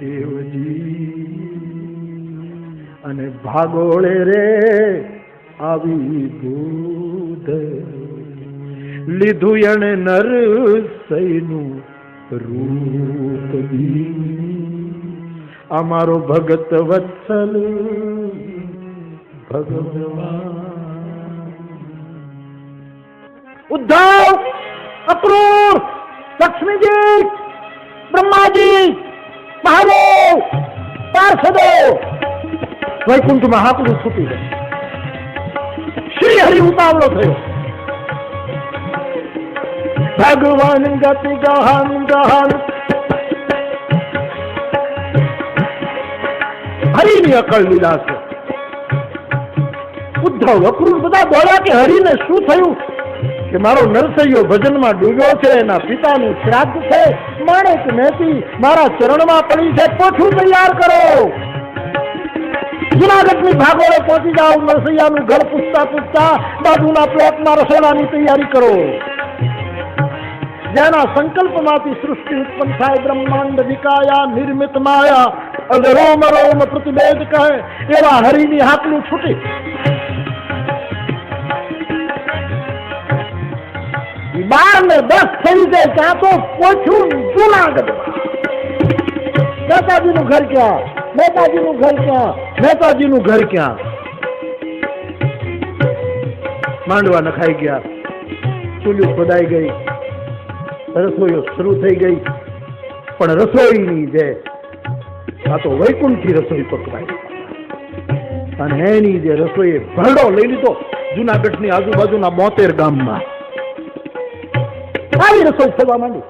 [SPEAKER 1] દેવજી, અને ભાગોળે રે આવી બુધ, લીધું એને નરસૈનું રૂપ દી. અમારો ભગત વત્સલ ભગવાન. ઉદ્ધવ, અક્રૂર, લક્ષ્મીજી, બ્રહ્માજી, મહાદેવ, પાર્ષદો, વૈકુંઠમાં હાકડું છૂટી ગયું. શ્રી હરિ ઉતાવળો થયો. ભગવાન ગતિ ગહન ગહન હરિની અકળ લીલા છે. ઉદ્ધવ અક્રૂર બધા બોલ્યા કે હરિને શું થયું? કે મારો નરસૈયો ભજનમાં ડૂબ્યો છે, એના પિતાનું શ્રાદ્ધ છે, માણેક મહેતી મારા ચરણમાં પડી છે, પોછું તૈયાર કરો. જુનાગઢની ભાગોળે પહોંચી જાઓ, નરસૈયાનું ઘર પૂછતા પૂછતા બાજુના પ્લોટમાં રસોડાની તૈયારી કરો. જેના સંકલ્પમાંથી સૃષ્ટિ ઉત્પન્ન થાય, બ્રહ્માંડ વિકાયા નિર્મિત માયા અધરોમ રોમ પ્રતિભેદ કહે, એવા હરિની હાથનું છૂટી. બાર ને 10 થઈ જાય ત્યાં તો પોછું જુનાગઢમાં. મહેતાજીનું ઘર ક્યાં? મહેતાજીનું ઘર ક્યાં? મહેતાજીનું ઘર ક્યાં? માંડવા નખાઈ ગયા, ચૂલ્યું ખોદાઈ ગઈ, રસોઈઓ શરૂ થઈ ગઈ. પણ રસોઈની જે આ તો વૈકુંઠથી રસોઈ પકવાય, અને એની જે રસોઈએ ભરડો લઈ લીધો જુનાગઢની આજુબાજુના 72 ગામમાં. આવી રસોઈ થવા માંડી.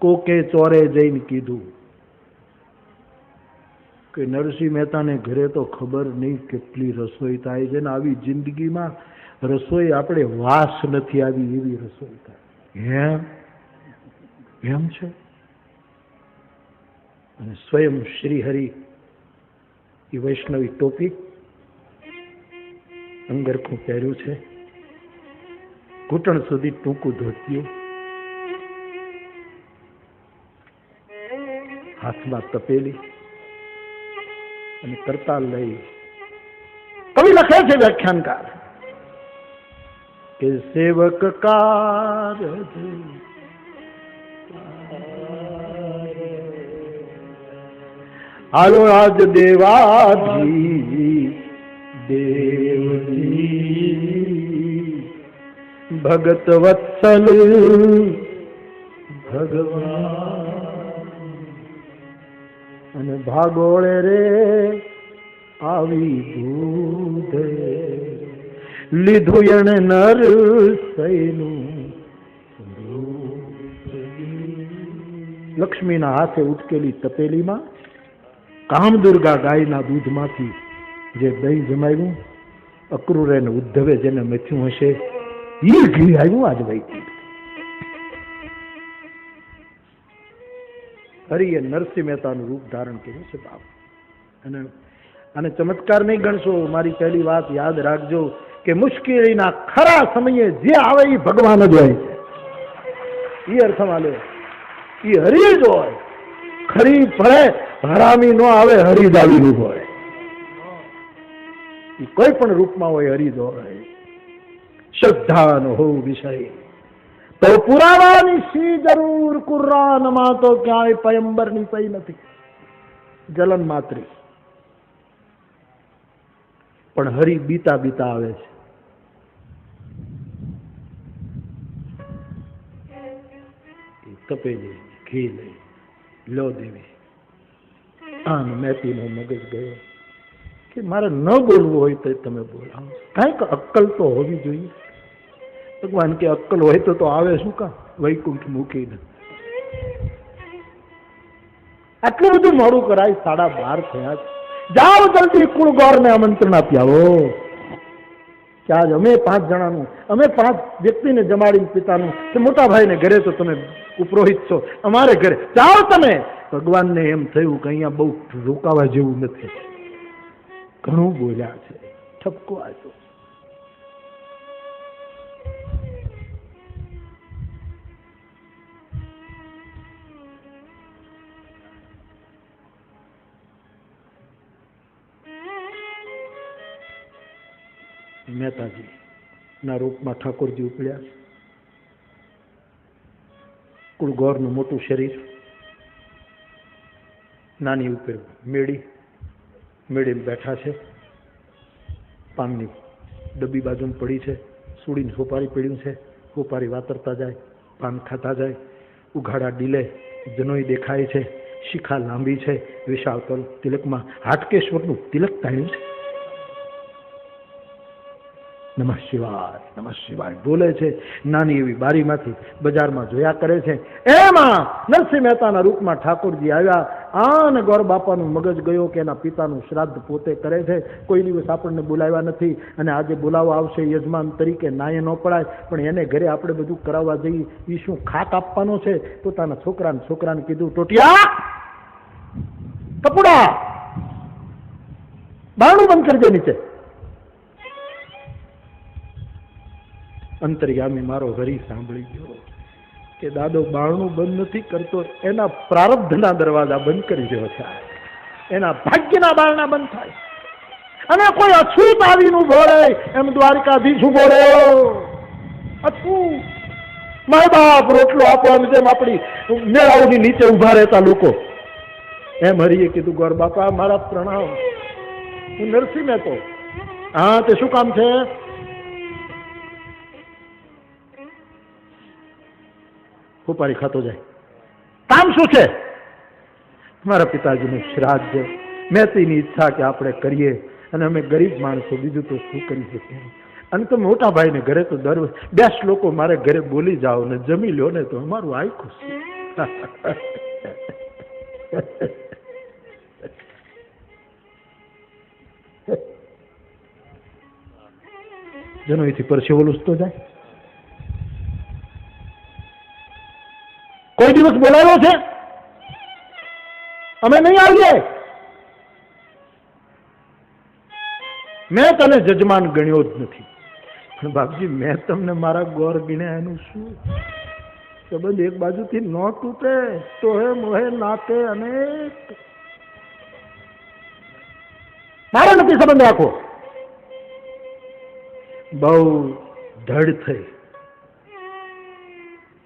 [SPEAKER 1] કોકે ચોરે જઈને કીધું કે નરસિંહ મહેતાને ઘરે તો ખબર નહીં કેટલી રસોઈ થાય છે, ને આવી જિંદગીમાં રસોઈ આપણે વાસ નથી આવી એવી રસોઈ થાય. એમ છે? અને સ્વયં શ્રી હરિ એ વૈષ્ણવી ટોપી અંગરખું પહેર્યું છે, ઘૂંટણ સુધી ટૂંકું ધોતિયું, હાથમાં તપેલી અને કરતાલ લઈ. કવિ લખે છે વ્યાખ્યાનકાર કે સેવક કારજ હાલો આજ દેવાજી દેવજી ભગત વત્સલ ભગવાન અને ભાગોળે રે આવી દૂધ લીધું એને નર સૈનું. લક્ષ્મીના હાથે ઉટકેલી તપેલીમાં કામદુર્ગા ગાયના દૂધમાંથી જે દહીં જમાવ્યું, અક્રૂરે ને ઉદ્ધવે જેને મથ્યું હશે એ ઘી આવ્યું આજ વૈકુંઠ. હરિએ નરસિંહ મહેતાનું રૂપ ધારણ કર્યું છે બાપ. અને ચમત્કાર નહીં ગણશો. મારી પહેલી વાત યાદ રાખજો કે મુશ્કેલીના ખરા સમયે જે આવે એ ભગવાન જ હોય છે. એ અર્થમાં લે, એ હરિ જ હોય. ખરી પડે હરામી નો આવે, હરિ જ આવી હોય. એ કોઈ પણ રૂપમાં હોય, હરિ જ હોય. શ્રદ્ધાનો હોવ વિષય તો પુરાવાની શી જરૂર. કુરાનમાં તો ક્યાંય પયંબરની પઈ નથી, જલન માત્રી. પણ હરિ બીતા બીતા આવે છે. તપેલી ઘી લઈ લો દેવી. આમ મેતીનો મગજ ગયો કે મારે ન બોલવું હોય તો તમે બોલાવો, કાંઈક અક્કલ તો હોવી જોઈએ. ભગવાન કે અક્કલ હોય તો આવે શું કામ વૈકુંઠ મૂકીને? આટલું બધું મોડું કરાય, 12:30 થયા છે. જાઓ જલ્દી કુળગોરને આમંત્રણ આપી આવો. કે આજ અમે 5 જણાનું, અમે 5 વ્યક્તિને જમાડીને પિતાનું કે મોટા ભાઈને ઘરે તો તમે ઉપરોહિત છો, અમારે ઘરે જાઓ તમે. ભગવાનને એમ થયું કે અહીંયા બહુ રોકાવા જેવું નથી, ઘણું બોલ્યા છે, ઠપકો આવ્યો. મહેતાજી ના રૂપમાં ઠાકોરજી ઉપડ્યા. કુળગોરનું મોટું શરીર, નાની ઉપર મેળી બેઠા છે. પાનની ડબ્બી બાજુમાં પડી છે, સુડીને સોપારી પડ્યું છે. સોપારી વાતરતા જાય, પાન ખાતા જાય. ઉઘાડા ડીલે જનોઈ દેખાય છે, શિખા લાંબી છે, વિશાળ તિલકમાં હાટકેશ્વરનું તિલક તાણ્યું છે. નમઃ શિવાય બોલે છે. નાની એવી બારીમાંથી બજારમાં જોયા કરે છે. એમાં નરસિંહ મહેતાના રૂપમાં ઠાકોરજી આવ્યા. અને ગોર બાપાનું મગજ ગયો કે એના પિતાનું શ્રાદ્ધ પોતે કરે છે. કોઈ દિવસ આપણને બોલાવ્યા નથી, અને આજે બોલાવવા આવશે યજમાન તરીકે નાયે ન પડાય, પણ એને ઘરે આપણે બધું કરાવવા જઈએ. એ શું ખાટ આપવાનો છે? પોતાના છોકરાને કીધું, ટોટિયા કપડા બારણું બંધ કરી દે નીચે. અંતર્યામી મારો હરી સાંભળી ગયો કે દાદો બારણું બંધ નથી કરતો, એના પ્રારબ્ધના દરવાજા બંધ કરી રહ્યો છે. એના ભાગ્યના બારણા બંધ થાય અને કોઈ અછૂત આવીનું બોલે એમ દ્વારકાધીશ ઉભો રહ્યો. અછૂત મા બાપ રોટલો આપવાની જેમ આપણી મેળાઓની નીચે ઉભા રહેતા લોકો, એમ હરીએ કીધું, ગોર બાપા મારા પ્રણામ, હું નરસિંહ મહેતો. હા, તે શું કામ છે? ઉપાડી ખાતો જાય. કામ શું છે? મારા પિતાજીનું શ્રાદ્ધ, મહેતીની ઈચ્છા કે આપણે કરીએ, અને અમે ગરીબ માણસો, બીજું તો શું કરી શકીએ. અને તો મોટા ભાઈને ઘરે તો દર 2 શ્લોકો મારે ઘરે બોલી જાઓ ને જમી લો ને તો અમારું આય ખુશી. જેનો એથી પરસેવો લૂસતો જાય. કોઈ દિવસ બોલાવ્યો છે? અમે નહીં આવીએ. મેં તને જજમાન ગણ્યો જ નથી, પણ બાપજી મેં તમને મારા ગોર ગણ્યા. એનું શું સંબંધ એક બાજુથી ન તૂટે તો હે મોહે નાતે અનેક. મારે નથી સંબંધ રાખો. બહુ ધડ થઈ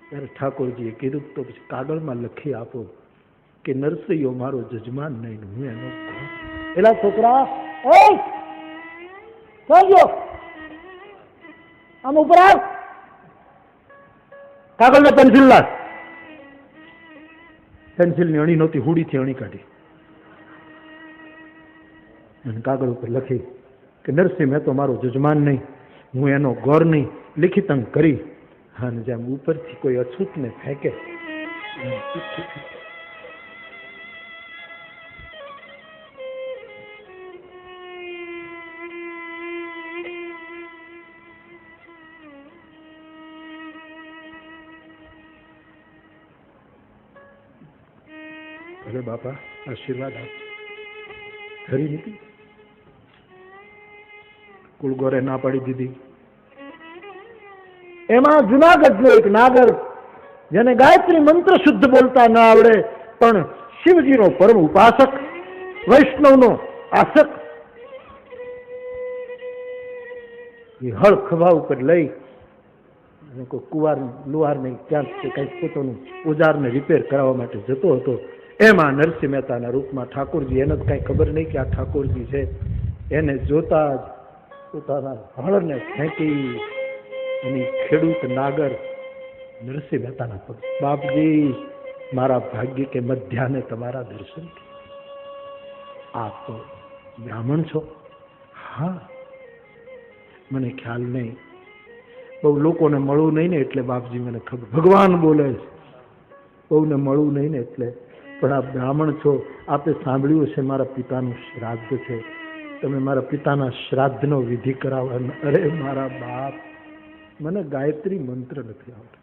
[SPEAKER 1] ત્યારે ઠાકોરજીએ કીધું, તો પછી કાગળમાં લખી આપો કે નરસૈયો મારો જજમાન નહીં, હું એનો. એલા છોકરા, આમ ઉપર આવ, કાગળ ને પેન્સિલ લાવ. પેન્સિલની અણી નહોતી, હુડીથી અણી કાઢી અને કાગળ ઉપર લખી કે નરસિંહ મહેતો મારો જજમાન નહીં, હું એનો ગોર નહીં. લિખિતંગ કરી અને જેમ ઉપરથી કોઈ અછૂતને ફેંકે. અરે બાપા આશીર્વાદ આપ. ખરી નીકળી. કુલગોરે ના પાડી દીધી. એમાં જુનાગઢનો એક નાગર, જેને ગાયત્રી મંત્ર શુદ્ધ બોલતા ન આવડે, પણ શિવજીનો પરમ ઉપાસક, વૈષ્ણવનો આસક, એ હળ ખભા ઉપર લઈ અને કોઈ કુવાર લુહાર નહીં ક્યાંક કંઈક પોતાનું ઓજારને રિપેર કરાવવા માટે જતો હતો. એમાં નરસિંહ મહેતાના રૂપમાં ઠાકોરજી. એને જ કાંઈ ખબર નહીં કે આ ઠાકોરજી છે. એને જોતા જ પોતાના હળને ફેંકી એની ખેડૂત નાગર નરસિંહ મહેતાના પગ. બાપજી મારા ભાગ્ય કે મધ્યાને તમારા દર્શન. આપ તો બ્રાહ્મણ છો? હા, મને ખ્યાલ નહીં, બહુ લોકોને મળવું નહીં ને એટલે બાપજી મને ખબર. ભગવાન બોલે છે, બહુને મળવું નહીં ને એટલે. પણ આપ બ્રાહ્મણ છો, આપે સાંભળ્યું છે મારા પિતાનું શ્રાદ્ધ છે, તમે મારા પિતાના શ્રાદ્ધનો વિધિ કરાવવા. અરે મારા બાપ, મને ગાયત્રી મંત્ર નથી આવતો.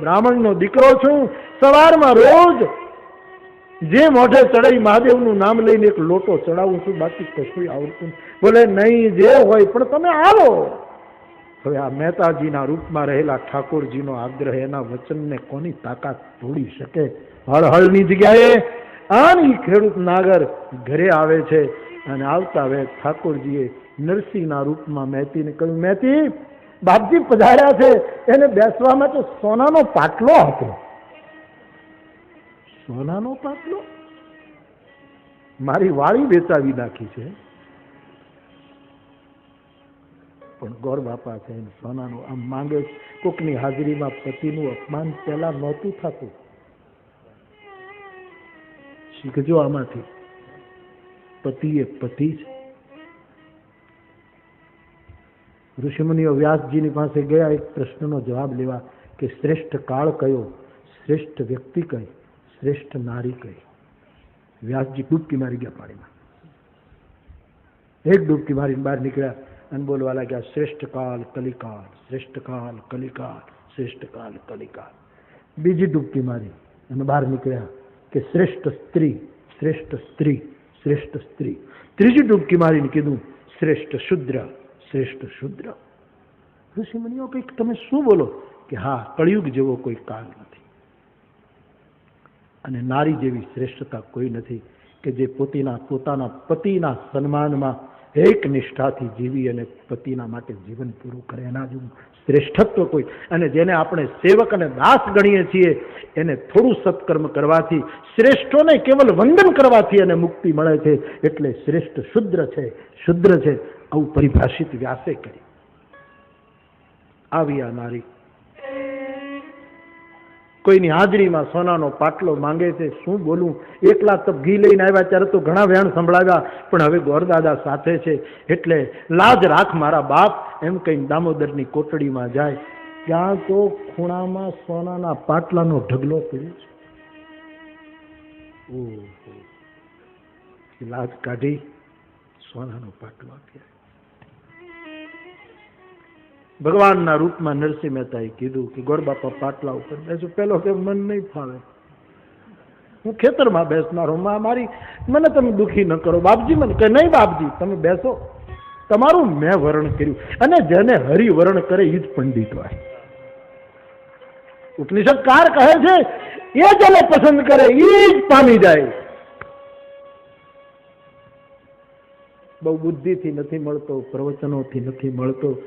[SPEAKER 1] બ્રાહ્મણનો દીકરો છું. સવારમાં રોજ જે મોઢે ચડાઈ મહાદેવનું નામ લઈને એક લોટો ચડાવું છું, બાકી કશું આવડતું. બોલે નહીં, જે હોય પણ તમે આવો. હવે આ મહેતાજીના રૂપમાં રહેલા ઠાકોરજીનો આગ્રહ, એના વચનને કોની તાકાત તોડી શકે? હળહળની જગ્યાએ આની ખેડૂત નાગર ઘરે આવે છે અને આવતા વેત ઠાકોરજીએ નરસિંહના રૂપમાં મહેતીને કહ્યું, મહેતી બાપજી પધાર્યા છે. એને બેસવા માટે સોનાનો પાટલો હતો. સોનાનો પાટલો? મારી વાળી વેચાવી નાખી છે, પણ ગોર બાપા છે સોનાનો આમ માંગે. કોકની હાજરીમાં પતિનું અપમાન પહેલા નહોતું થતું. શીખજો આમાંથી. પતિ એ પતિ છે. ઋષિમુનિઓ વ્યાસજીની પાસે ગયા એક પ્રશ્નનો જવાબ લેવા કે શ્રેષ્ઠ કાળ કયો, શ્રેષ્ઠ વ્યક્તિ કઈ, શ્રેષ્ઠ નારી કઈ. વ્યાસજી ડૂબકી મારી ગયા પાણીમાં. એક ડૂબકી મારીને બહાર નીકળ્યા અને બોલવા લાગ્યા શ્રેષ્ઠ કાળ કલિકાળ, શ્રેષ્ઠ કાળ કલિકાળ, શ્રેષ્ઠ કાળ કલિકાળ. બીજી ડૂબકી મારી અને બહાર નીકળ્યા કે શ્રેષ્ઠ સ્ત્રી, શ્રેષ્ઠ સ્ત્રી, શ્રેષ્ઠ સ્ત્રી. ત્રીજી ડૂબકી મારીને કીધું શ્રેષ્ઠ શુદ્ર, શ્રેષ્ઠ શુદ્ર. ઋષિમુનિઓ કંઈક તમે શું બોલો? કે હા, કળિયુગ જેવો કોઈ કાળ નથી અને નારી જેવી શ્રેષ્ઠતા કોઈ નથી કે જે પોતાના પતિના સન્માનમાં એક નિષ્ઠાથી જીવી અને પતિના માટે જીવન પૂરું કરે. એના જેવું શ્રેષ્ઠત્વ કોઈ. અને જેને આપણે સેવક અને દાસ ગણીએ છીએ એને થોડું સત્કર્મ કરવાથી, શ્રેષ્ઠોને કેવલ વંદન કરવાથી એને મુક્તિ મળે છે. એટલે શ્રેષ્ઠ શુદ્ર છે, શુદ્ર છે, આવું પરિભાષિત વ્યાસે કરી. આવી આ નારી કોઈની હાજરીમાં સોનાનો પાટલો માંગે છે. શું બોલું? એકલા તપ ઘી લઈને આવ્યા ત્યારે તો ઘણા વ્યાણ સંભળાવ્યા, પણ હવે ગોરદાદા સાથે છે એટલે લાજ રાખ મારા બાપ એમ કહીને દામોદરની કોટડીમાં જાય. ત્યાં તો ખૂણામાં સોનાના પાટલાનો ઢગલો પડ્યો છે. લાજ કાઢી સોનાનો પાટલો આપ્યા. ભગવાનના રૂપમાં નરસિંહ મહેતાએ કીધું કે ગોરબાપા પાટલા ઉપર બેસો. પેલો કે મન નહીં ફાવે, હું ખેતરમાં બેસનારો, મારી મને તમે દુઃખી ન કરો બાપજી. મને કે નહીં બાપજી, તમે બેસો, તમારું મેં વરણ કર્યું. અને જેને હરિવરણ કરે એ જ પંડિત હોય. ઉપનિષદકાર કહે છે એ જેને પસંદ કરે એ જ પામી જાય. બહુ બુદ્ધિથી નથી મળતો, પ્રવચનોથી નથી મળતો.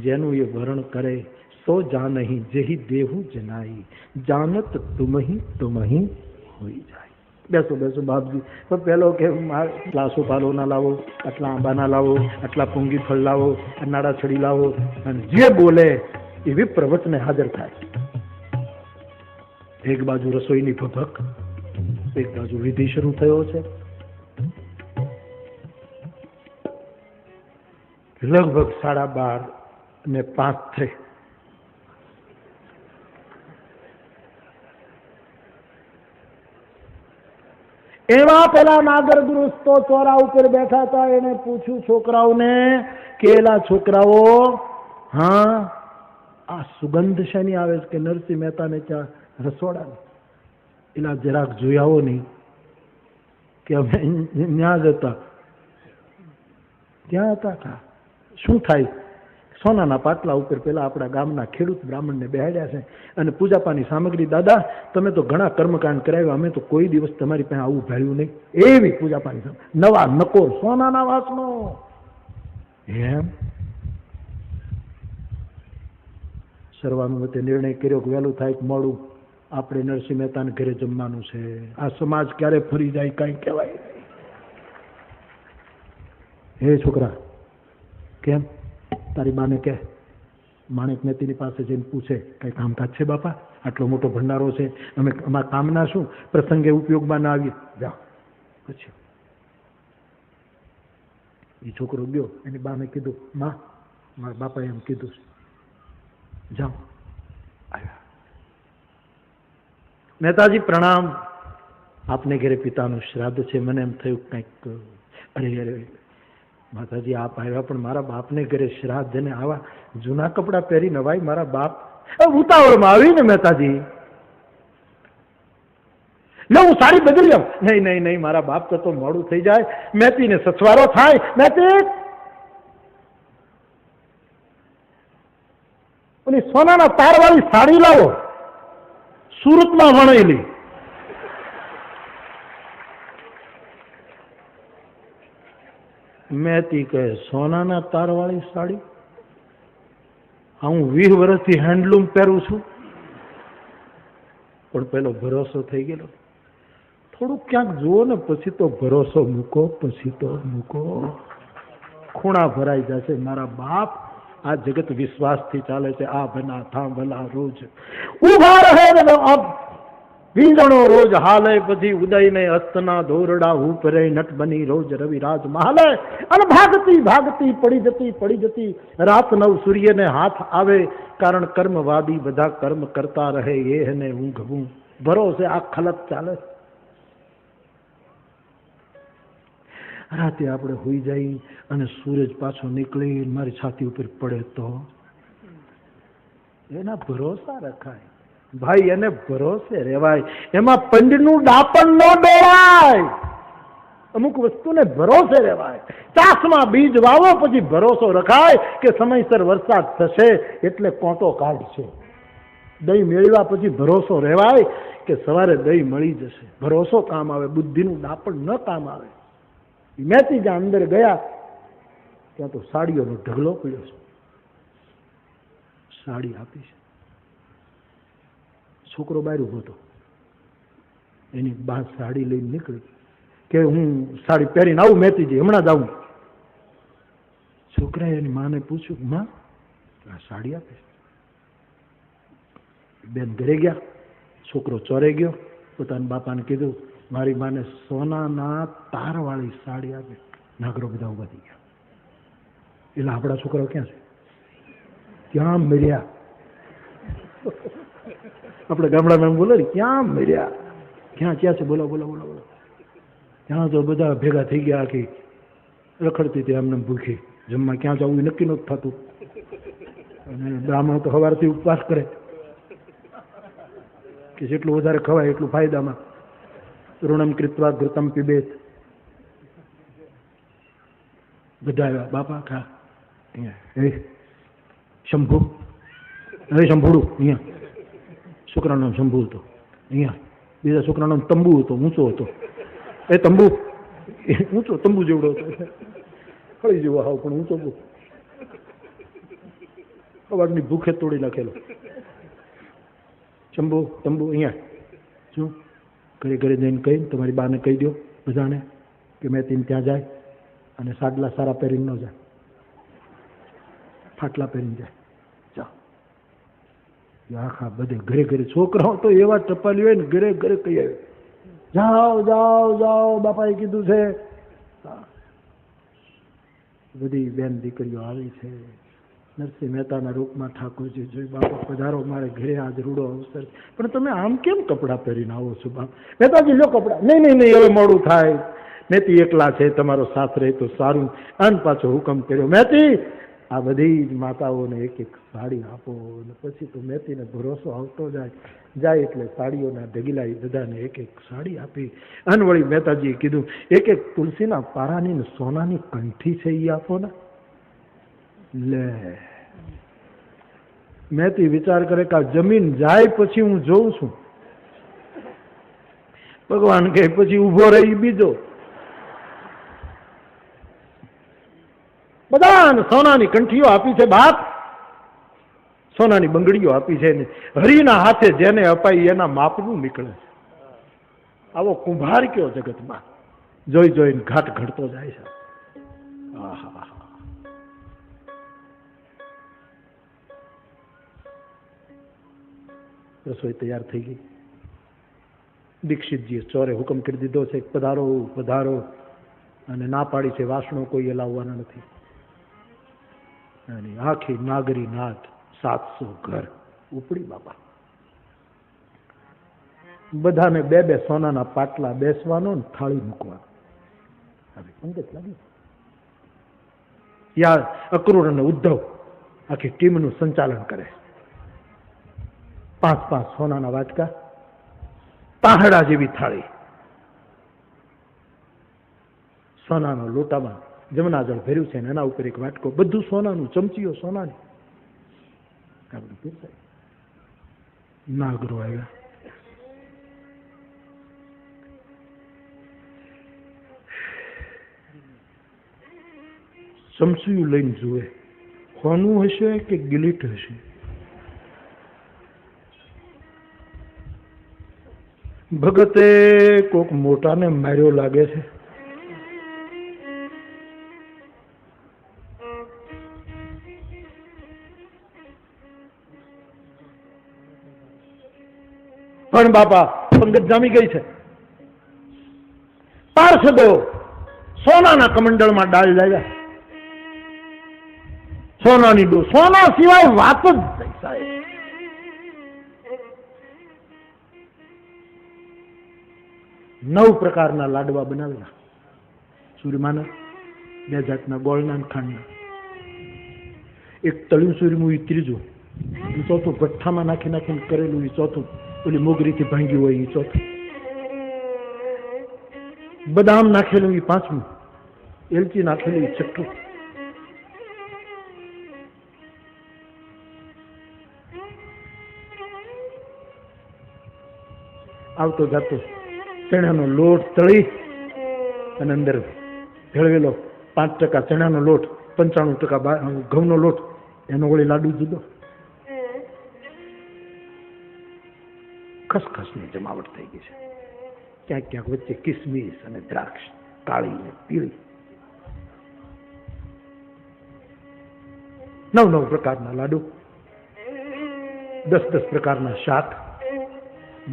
[SPEAKER 1] જેનું એ વરણ કરે સો જાનહી જેહી દેહું જનાઈ, જાનત તુમહી તુમહી હોઈ જાય. બેસો બેસો બાપજી. તો પેલો કે આટલા સોપાલો ના લાવો, આટલા આંબા ના લાવો, આટલા પૂંગી ફળ લાવો, નાડા છડી લાવો. અને જે બોલે એવી પ્રવચને હાજર થાય. એક બાજુ રસોઈની ભભક, એક બાજુ વિધિ શરૂ થયો છે. લગભગ 12:30 અને 5 થઈ. એવા પેલા નાગર ગૃહસ્થો ચોરા ઉપર બેઠા હતા. એને પૂછ્યું છોકરાઓને કે એલા છોકરાઓ, હા આ સુગંધ શેની આવે છે? કે નરસિંહ મહેતાને ત્યાં રસોડા. એલા જરાક જોયાવો નહીં. કે અમે ત્યાં જ હતા. ત્યાં હતા. શું થાય? સોનાના પાટલા ઉપર પેલા આપણા ગામના ખેડૂત બ્રાહ્મણને બેહાડ્યા છે અને પૂજાપાની સામગ્રી. દાદા તમે તો ઘણા કર્મકાંડ કરાવ્યા, અમે તો કોઈ દિવસ તમારી પાસે આવું ભાળ્યું નહીં. એવી પૂજાપાની નવા નકોર સોનાના વાસનો. એમ સર્વાનુમતે નિર્ણય કર્યો કે વહેલું થાય મોડું આપણે નરસિંહ મહેતાને ઘરે જમવાનું છે. આ સમાજ ક્યારે ફરી જાય કઈ કહેવાય. હે છોકરા, કેમ? તારી બાને કે માણેક મહેતીની પાસે જઈને પૂછે કઈ કામકાજ છે બાપા? આટલો મોટો ભંડારો છે, અમે અમારા કામના શું? પ્રસંગે ઉપયોગમાં ના આવીએ. જાઓ. પછી એ છોકરો ગયો. એની બાને કીધું માં મારા બાપાએ એમ કીધું. જાઓ. આવ્યા. મહેતાજી પ્રણામ. આપને ઘરે પિતાનું શ્રાદ્ધ છે. મને એમ થયું કંઈક અરે માતાજી આપ આવ્યા, પણ મારા બાપને ઘરે શ્રાદ્ધ ને આવા જૂના કપડા પહેરી નવાઈ મારા બાપ ઉતાવળમાં આવી ને મહેતાજી. લે હું સાડી બદલી આવું. નહીં નહીં નહીં મારા બાપ તો મોડું થઈ જાય. મહેતીને સસવારો થાય. મહેતી ઓલી સોનાના તારવાળી સાડી લાવો, સુરતમાં વણેલી. મહેતી કહે સોનાના તારવાળી સાડી? હું 20 વર્ષથી હેન્ડલૂમ પહેરું છું. પણ પેલો ભરોસો થઈ ગયેલો. થોડુંક ક્યાંક જુઓ ને પછી તો ભરોસો મૂકો, પછી તો મૂકો. ખૂણા ભરાઈ જશે. મારા બાપ આ જગત વિશ્વાસથી ચાલે છે. આ ભલા થા ભલા રોજ ઉભા રહે ને વીંગણો રોજ હાલે પછી ઉદયને અસ્તના દોરડા ઉપરે નટ બની રોજ રવિરાજ મહાલે અને ભાગતી ભાગતી પડી જતી રાત નવ સૂર્યને હાથ આવે કારણ કર્મવાદી બધા કર્મ કરતા રહે એને ઊંઘવું ભરોસે આ ખલત ચાલે. રાતે આપણે હોઈ જઈ અને સૂરજ પાછો નીકળી મારી છાતી ઉપર પડે તો એના ભરોસા રખાય ભાઈ, એને ભરોસે રેવાય. એમાં પંડનું ડાપણ ન ડોળાય. અમુક વસ્તુને ભરોસે રેવાય. ચાસમાં બીજ વાવો પછી ભરોસો રખાય કે સમયસર વરસાદ થશે એટલે કોંટો કાઢશે. દહીં મેળવ્યા પછી ભરોસો રહેવાય કે સવારે દહીં મળી જશે. ભરોસો કામ આવે, બુદ્ધિનું ડાપણ ન કામ આવે. મેથી જ્યાં અંદર ગયા ત્યાં તો સાડીઓનો ઢગલો પડ્યો છે. સાડી આપી છે. છોકરો બહાર ઉભો હતો, એની બા સાડી લઈને નીકળી કે હું સાડી પહેરીને આવું મેથીજી, હમણાં જ આવું. છોકરાએ એની માને પૂછ્યું, માં આ સાડી આપે? બેન ઘરે ગયા, છોકરો ચોરે ગયો, પોતાના બાપાને કીધું મારી માને સોનાના તારવાળી સાડી આપે. નાગરો બધા ઉભા થઈ ગયા. એટલે આપણા છોકરાઓ ક્યાં છે? ક્યાં મર્યા? આપણે ગામડામાં એમ બોલે ને, ક્યાં મર્યા? ક્યાં છે? બોલો બોલો બોલો બોલો. ત્યાં તો બધા ભેગા થઈ ગયા, આખી રખડતી હતી એમને ભૂખી. જમવા ક્યાં જવું નક્કી નહોતું થતું. અને બ્રાહ્મણ તો સવારથી ઉપવાસ કરે કે જેટલું વધારે ખવાય એટલું ફાયદામાં. ઋણમ કૃત્વા ઘૃતમ પીબેત. બધા આવ્યા, બાપા ખા. અહીંયા શંભુ, હવે શંભુડું અહીંયા. છોકરાનું નામ શંભુ હતો. અહીંયા બીજા છોકરાનું નામ તંબુ હતો, ઊંચો હતો. એ તંબુ ઊંચો, તંબુ જેવડો હતો, ફળી જેવો હાવ પણ ઊંચો બહુ. સવારની ભૂખે તોડી નાખેલો. શંભુ તંબુ અહીંયા શું ઘરે ઘરે જઈને કહીને તમારી બાને કહી દો બધાને કે મેં તેને ત્યાં જાય અને સાડલા સારા પહેરીને ન જાય, ફાટલા પહેરીને જાય. આખા બધે ઘરે ઘરે છોકરાઓ તો એવા ટપાલી હોય ને, ઘરે ઘરે કહી આવે જાઓ જાઓ જાઓ, બાપાએ કીધું છે. બધી બેન દીકરીઓ આવી છે. નરસિંહ મહેતાના રૂપમાં ઠાકોરજી જોઈ, બાપા પધારો મારે ઘરે આજ રૂડો અવસર, પણ તમે આમ કેમ કપડાં પહેરીને આવો છો? બાપ મહેતાજી લો કપડાં. નહીં નહીં નહીં, હવે મોડું થાય. મેથી એકલા છે, તમારો સાથ રહે તો સારું. અને પાછો હુકમ કર્યો, મેથી આ બધી જ માતાઓને એક એક સાડી આપો. અને પછી તો મેથીને ભરોસો આવતો જાય એટલે સાડીઓના ઢગીલા બધાને એક એક સાડી આપી. અને વળી મહેતાજીએ કીધું એક એક તુલસીના પારાની ને સોનાની કંઠી છે એ આપો ને. લે મેથી વિચાર કરે કે આ જમીન જાય પછી હું જોઉં છું. ભગવાન કહે પછી ઉભો રહી બીજો. બધાને સોનાની કંઠીઓ આપી છે બાપ, સોનાની બંગડીઓ આપી છે. હરિના હાથે જેને અપાઈ એના માપનું નીકળે છે. આવો કુંભાર કયો જગતમાં, જોઈ જોઈને ઘાટ ઘડતો જાય છે. આહા, રસોઈ તૈયાર થઈ ગઈ. દીક્ષિતજીએ ચોરે હુકમ કરી દીધો છે પધારો પધારો, અને ના પાડી છે વાસણો કોઈ લાવવાના નથી. અને આખી નાગરી નાથ 700 ઘર ઉપડી બાપા. બધાને બે બે સોનાના પાટલા બેસવાનો ને થાળી મૂકવાનો. હવે પંગત લાગી. યાર અક્રૂર અને ઉદ્ધવ આખી ટીમનું સંચાલન કરે. 5 સોનાના વાટકા, પાહડા જેવી થાળી, સોનાનો લોટામાં જમના જળ ભર્યું છે ને એના ઉપર એક વાટકો, બધું સોનાનું, ચમચીઓ સોનાની. નાગરો આવ્યા. ચમચીયું લઈને જુએ, સોનું હશે કે ગિલીટ હશે. ભગતે કોક મોટાને માર્યો લાગે છે. પણ બાપા પંગત જામી ગઈ છે. પાર્ષદો સોનાના કમંડળમાં ડાળ લાવ્યા. સોનાની ડો, સોના સિવાય વાત જ નહીં સાહેબ. નવ પ્રકારના લાડવા બનાવેલા સૂર્યમાના, બે જાતના ગોળના ખાંડના. એક તળ્યું સૂર્યમું એ ત્રીજું, એ ચોથું ભઠ્ઠામાં નાખી નાખીને કરેલું એ ચોથું, ઓલી મોગરીથી ભાંગી હોય એ ચોથું, બદામ નાખેલું એ પાંચમું, એલચી નાખેલું એ છઠ્ઠું. આવતો જાતો ચણાનો લોટ તળી અને અંદર ભેળવેલો 5% ચણાનો લોટ, 95% ઘઉંનો લોટ, એનો વળી લાડુ જુદો. ખસખસની જમાવટ થઈ ગઈ છે. ક્યાંક ક્યાંક વચ્ચે કિસમિસ અને દ્રાક્ષ, કાળી ને પીળી. 9 પ્રકારના લાડુ, 10 પ્રકારના શાક,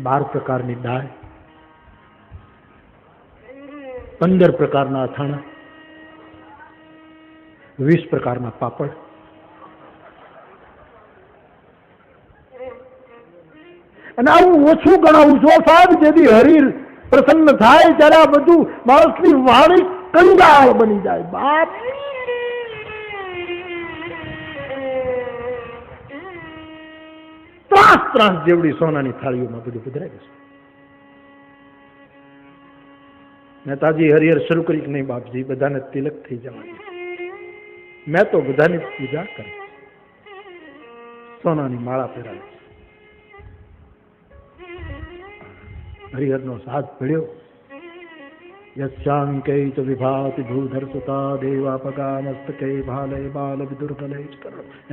[SPEAKER 1] 12 પ્રકારની દાળ, 15 પ્રકારના અથાણા, 20 પ્રકારના પાપડ. અને આવું ઓછું ગણાવું છો સાહેબ, જેથી હરિ પ્રસન્ન થાય ત્યારે આ બધું માણસની વાણી કંગાળ બની જાય. બાપ ત્રાસ જેવડી સોનાની થાળીઓમાં બધું પધરાય છે. નેતાજી હરિહર શરૂ કરી કે નહીં બાપજી, બધાને તિલક થઈ જવાની. મેં તો બધાની પૂજા કરી, સોનાની માળા પહેરાવી. હરિહરનો સાથ ભળ્યો. યશ્યાંકે ચ વિભાતિ ભૂધર સુતા દેવાપગા મસ્તકે ભાલે બાલ વિદુર્બલે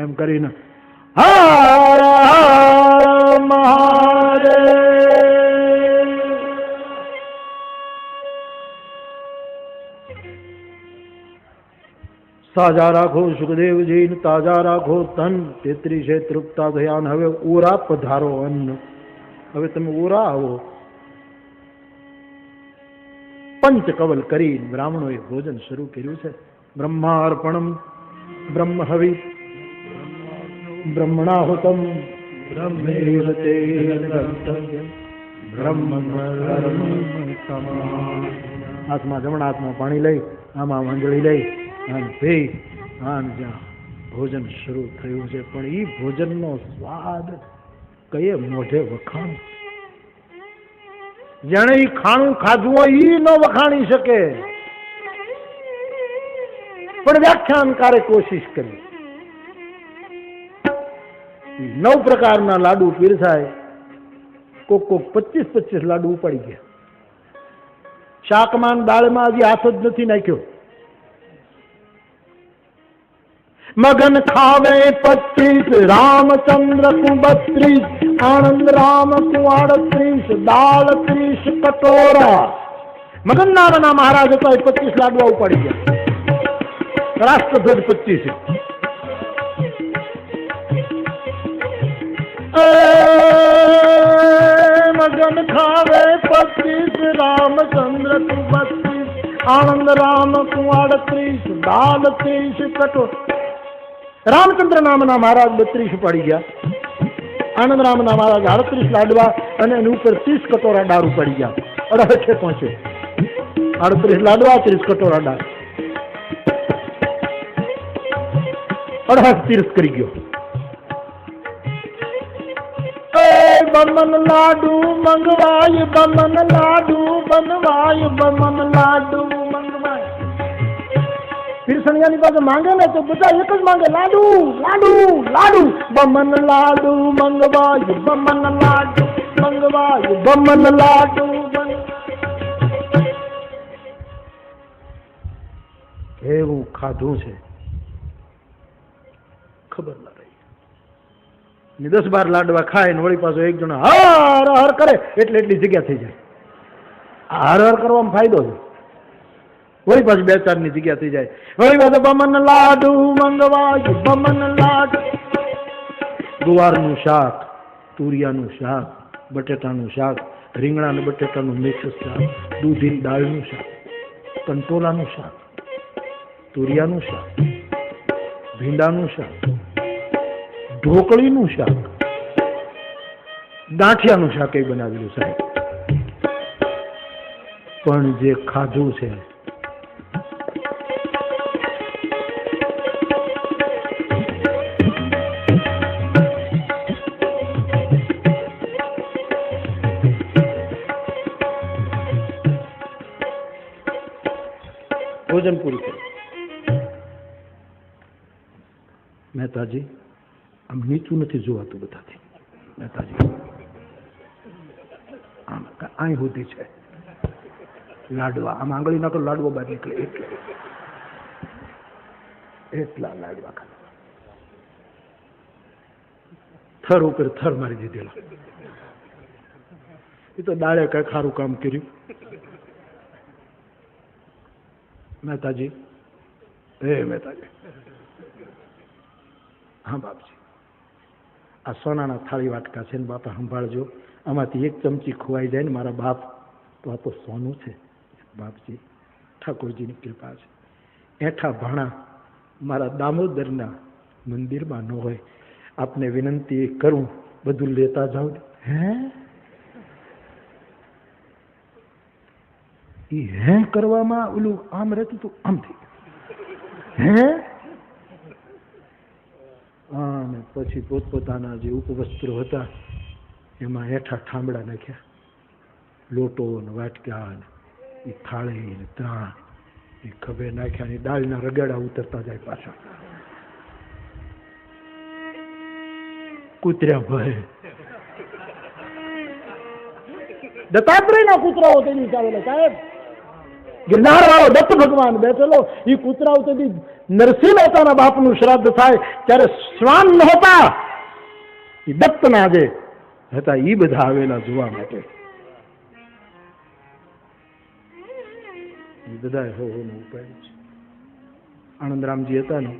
[SPEAKER 1] એમ કરીને હર હર મહાદેવ. સાજા રાખો સુખદેવજી, તાજા રાખો તન. 33 તૃપ્તા ધ્યાન. હવે ઓરા પધારો અન્ન. હવે તમે ઓરા આવો. પંચકવલ કરી બ્રાહ્મણોએ ભોજન શરૂ કર્યું છે. બ્રહ્માર્પણમ બ્રહ્મ હવિ બ્રહ્મણાહુતમ બ્રહ્મેવ તેન કર્તવ્યમ બ્રહ્મ હાથમાં જમણા હાથમાં પાણી લઈ, આમાં વાંજળી લઈ અને પી અને જ્યાં ભોજન શરૂ થયું છે. પણ એ ભોજનનો સ્વાદ કયે મોઢે વખાણ. જેણે એ ખાણું ખાધું હોય એ ન વખાણી શકે. પણ વ્યાખ્યાનકારે કોશિશ કરી. 9 પ્રકારના લાડુ પીરસાય. કોક 25 લાડુ ઉપાડી ગયા. શાકમાં દાળમાં હજી હાથ જ નથી નાખ્યો. મગન ખાવે 25, રામચંદ્ર કુ 32, આનંદ રામ કુ 38, દાળ 30 કટોરા. મગન નામના મહારાજ હતા, 25 લાડવા ઉપાડી ગયા. રાષ્ટ્રધ્વજ 25. મગન ખાવે 25, રામચંદ્ર કુ 32, આનંદ રામ કુ 38, દાળ 30 કટોરા. રામચંદ્ર નામના મહારાજ 32 ઉપાડી ગયા. આનંદ રામના મહારાજ 38 લાડવા અને એની ઉપર 30 કટોરા દાળ ઉપાડી ગયા. 68 પહોંચે. 38 લાડવા, 30 કટોરા દાળ. 38 કરી ગયો. બમન લાડુ મંગવાય, બમન લાડુ બનવાય, બમન લાડુ મંગવાય. પીરસણિયાની પાસે માંગે ને તો બધા એક જ માંગે, લાડુ લાડુ લાડુ. બમન લાડુ મંગવાય, બમન લાડુ મંગવાય, બમન લાડુ. એવું ખાધું છે ખબર ના રહી. 10-12 લાડવા ખાય ને વળી પાછો એક જણો હર હર કરે એટલે એટલી જગ્યા થઈ જાય. હર હર કરવામાં ફાયદો છે. વળી પાછી 2-4 ની જગ્યા થઈ જાય. વળી પાછો બમન લાડુ મંગવાય, બમન લાડુ. ગુવારનું શાક, તુરિયાનું શાક, બટેટાનું શાક, રીંગણા અને બટેટાનું મિક્સ શાક, દૂધીની દાળનું શાક, કંટોલાનું શાક, તુરિયાનું શાક, ભીંડાનું શાક, ઢોકળીનું શાક, ગાંઠિયાનું શાક એ બનાવેલું સાહેબ. પણ જે ખાધું છે ભોજન પૂરું કર્યું. મહેતાજી આમ નીચું નથી જોવાતું બધાથી. મહેતાજી આમ અહીં સુધી છે લાડવા, આમ આંગળી નાખો લાડવો બહાર નીકળે એટલા લાડવા ખાધા. થર ઉપર થર મારી દીધેલા. એ તો દાળે કઈ સારું કામ કર્યું. મહેતાજી મહેતાજી, હા બાપજી, આ સોનાના થાળી વાટકા છે ને બાપા સંભાળજો, આમાંથી એક ચમચી ખોવાઈ જાય ને મારા બાપ તો આ તો સોનું છે. બાપજી ઠાકોરજીની કૃપા છે. એઠા ભાણા મારા દામોદરના મંદિરમાં ન હોય, આપને વિનંતી કરું બધું લેતા જાઓ. હે કરવામાં ઓલું આમ રહેતું હતું, આમ થઈ અને પછી પોતપોતાના જે ઉપવસ્ત્રો હતા એમાં હેઠા ઠામડા નાખ્યા, લોટો ને વાટકા ને એ થાળી ને ત્રાણ એ ખભે નાખ્યા ને દાળના રગડા ઉતરતા જાય પાછા. કૂતર્યા ભય દત્તાત્રેયના કૂતરાઓ તેની ચાલેલા સાહેબ. ગિરનાર વાળો દત્ત ભગવાન બેઠેલો, એ કૂતરાઓ તેથી નરસિંહ મહેતાના બાપનું શ્રાદ્ધ થાય ત્યારે શ્વાન નહોતા, એ દત્તના જે હતા એ બધા આવેલા જોવા માટે. એ બધા હોવાનો ઉપાય છે. આનંદરામજી હતા ને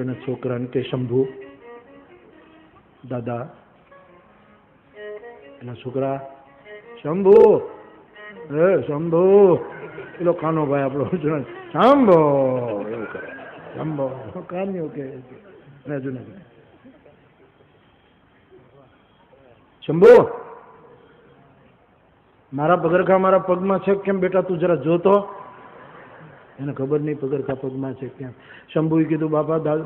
[SPEAKER 1] એના છોકરાને કે શંભુ દાદા, એના છોકરા શંભુ શંભુ, પેલો કાનો ભાઈ આપણો શંભો એવું કરે, શંભો કાન્યો કે શંભુ મારા પગરખા મારા પગમાં છે કેમ બેટા, તું જરા જોતો. એને ખબર નહીં પગરખા પગમાં છે કેમ. શંભુએ કીધું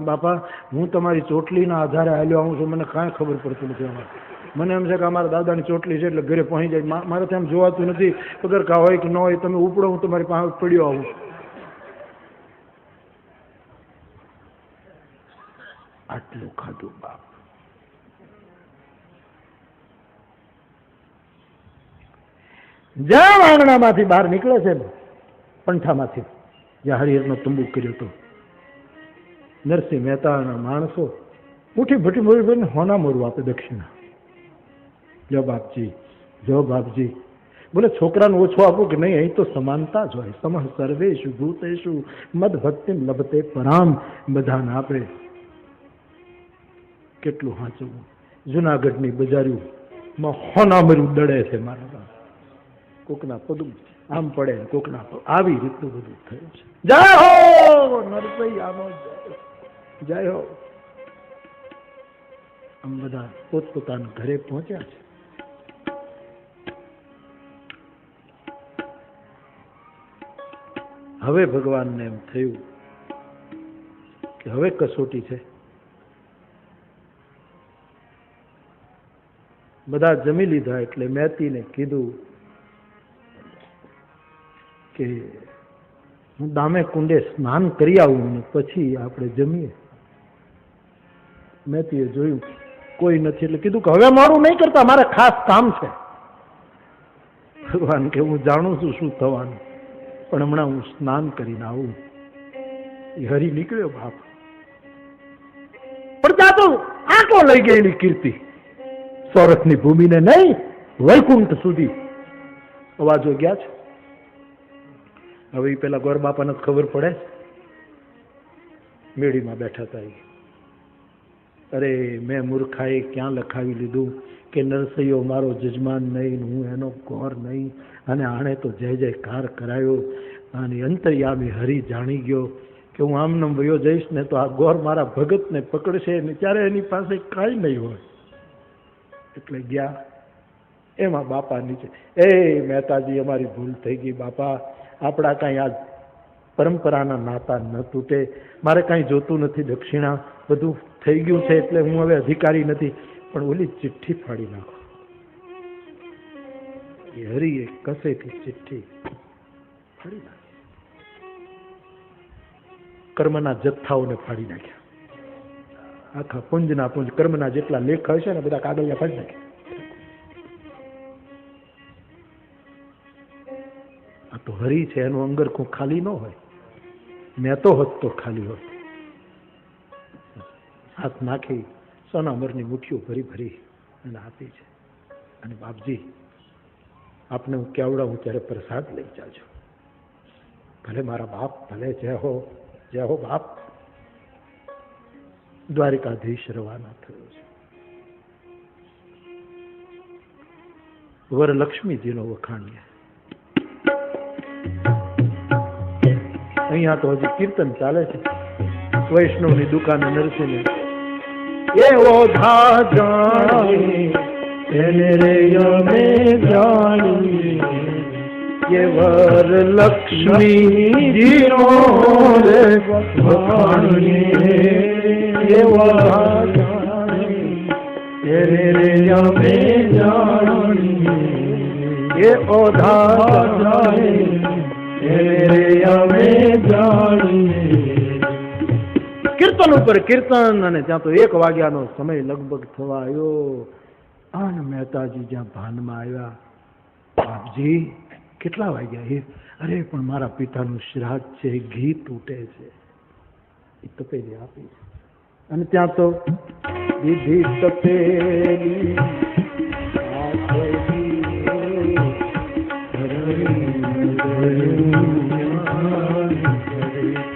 [SPEAKER 1] બાપા હું તમારી ચોટલીના આધારે હાલ્યો આવું છું, મને કાંઈ ખબર પડતું નથી. મને એમ છે કે અમારા દાદાની ચોટલી છે એટલે ઘરે પહોંચી જાય, મારાથી આમ જોવાતું નથી પગરખા હોય કે ન હોય, તમે ઉપડો હું તમારી પાસે પડ્યો આવું. આટલું ખાધું બાપ. જ્યાં આંગણામાંથી બહાર નીકળે છે ને પંઠામાંથી, જ્યાં હરિહરનો તંબુ કર્યો હતો, નરસિંહ મહેતાના માણસો ઉઠી ભટી બોલી હોના મોરું આપે દક્ષિણા. જો બાપજી, જો બાપજી, બોલે છોકરાને ઓછો આપો કે નહીં, અહીં તો સમાનતા જ હોય. સમઃ સર્વેષુ ભૂતેષુ મદ ભક્તિ લભતે પરામ, બધાને આપે. કેટલું હાચવું. જુનાગઢની બજારીઓમાં હોના મરું દડે છે મારા, કોકના પગ આમ પડે, કોકના આવી રીતનું બધું થયું છે. જય હો નરસિંહ આનો જય હો. આમ બધા પોતપોતાના ઘરે પહોંચ્યા છે. હવે ભગવાનને એમ થયું કે હવે કસોટી છે. બધા જમી લીધા એટલે મહેતીને કીધું કે હું દામે કુંડે સ્નાન કરી આવું ને પછી આપણે જમીએ. મહેતીએ જોયું કોઈ નથી એટલે કીધું કે હવે મારું નહીં કરતા, મારે ખાસ કામ છે. ભગવાન કે હું જાણું છું શું થવાનું, પણ હમણાં હું સ્નાન કરીને આવું. એ હરી નીકળ્યો બાપ. પણ જાતો આંકો લઈ ગયેલી કીર્તિ સોરઠની ભૂમિને નહીં વૈકુંઠ સુધી અવાજો ગયા છે. હવે પેલા ગોર બાપાને ખબર પડે, મેળીમાં બેઠા હતા. અરે મેં મૂર્ખાએ ક્યાં લખાવી લીધું કે નરસૈયો મારો જજમાન નહીં, હું એનો ગોર નહીં, અને આણે તો જય જયકાર કરાયો, અને અંતર્યામી હરી જાણી ગયો કે હું આમનામ વયો જઈશ ને તો આ ગોર મારા ભગતને પકડશે ને ત્યારે એની પાસે કાંઈ નહીં હોય. એટલે ગયા. એમાં બાપા નીચે, એ મહેતાજી અમારી ભૂલ થઈ ગઈ બાપા, આપણા કાંઈ આ પરંપરાના નાતા ન તૂટે, મારે કાંઈ જોતું નથી દક્ષિણા, બધું થઈ ગયું છે એટલે હું હવે અધિકારી નથી, પણ ઓલી ચિઠ્ઠી ફાડી નાખો. એ હરિએ કસેથી ચિઠ્ઠી ફાડી નાખી, કર્મના જથ્થાઓને ફાડી નાખ્યા. આખા પુંજના પુંજ કર્મના જેટલા લેખ હશે ને બધા કાગળિયા ફાડી નાખ્યા. આ તો હરી છે, એનું અંગરખું ખાલી ન હોય. મેં તો હોત તો ખાલી હોત. હાથ નાખી સોનામરની મુઠ્ઠીઓ ભરી ભરી અને આપી છે. અને બાપજી આપને હું કેવડાવું ત્યારે પ્રસાદ લઈ જાજો. ભલે મારા બાપ, ભલે જય હો બાપ. દ્વારિકાધીશ રવાના થયો છે. વરલક્ષ્મીજીનો વખાણીએ. અહીંયા તો હજી કીર્તન ચાલે છે. વૈષ્ણવની દુકાને નરસિંહ એવો ધા જાણી એને રે અમે જાણી, એ વરલક્ષ્મીજીનો રે વખાણીએ. એવો ધા જાણી એને રે અમે જાણી, એ ઓધા જાણી કીર્તન ઉપર કીર્તન. અને ત્યાં તો 1 વાગ્યાનો સમય લગભગ થવા આવ્યો. અને મહેતાજી જ્યાં ભાનમાં આવ્યા, બાપજી કેટલા વાગ્યા? અરે પણ મારા પિતાનું શ્રાદ્ધ છે, ઘી તૂટે છે. એ તપેલી આપી. અને ત્યાં તો દીધી તપેલી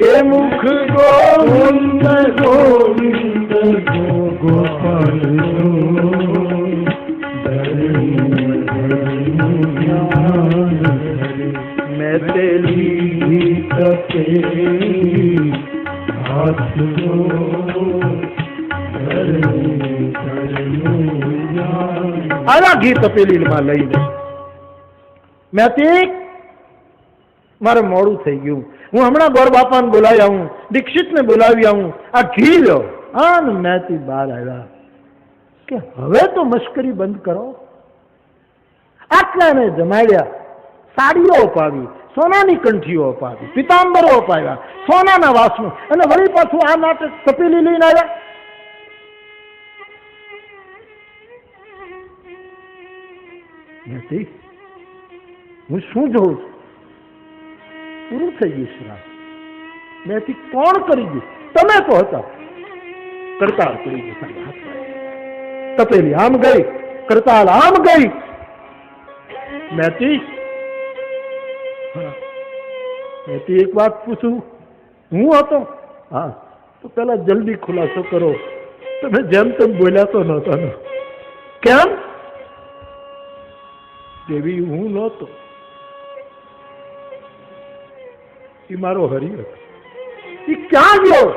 [SPEAKER 1] એ મુખ ગોવિંદ ગોવિંદ ગોપાલ મેં તેલી તપેલી હાથ આવા ઘી તપેલીમાં લઈને મેં મારે મોડું થઈ ગયું, હું હમણાં ગોર બાપાને બોલાવી આવું, દીક્ષિતને બોલાવી આવું, આ ઘી લો. હા ને મેંથી બહાર આવ્યા કે હવે તો મશ્કરી બંધ કરો. આટલાને જમાડ્યા, સાડીઓ અપાવી, સોનાની કંઠીઓ અપાવી, પિતાંબરો અપાવ્યા, સોનાના વાસણો, અને વળી પાછું આ નાટક તપેલી લઈને આવ્યા. મેંથી હું શું જોઉં છું? પૂરું થઈ ગયું શ્રાદ્ધ. મેંથી કોણ કરી ગયું? તમે તો હતા. કરતાળ પડી ગઈ, તપેલી આમ ગઈ, કરતાળ આમ ગઈ. મેંથી એક વાત પૂછું, હું હતો? હા, તો પેલા જલ્દી ખુલાસો કરો. તમે જેમ તેમ બોલ્યા તો નહોતા ને? કેમ? દેવી હું નહોતો, એ મારો હરિ હતો. એ ક્યાં ગયો?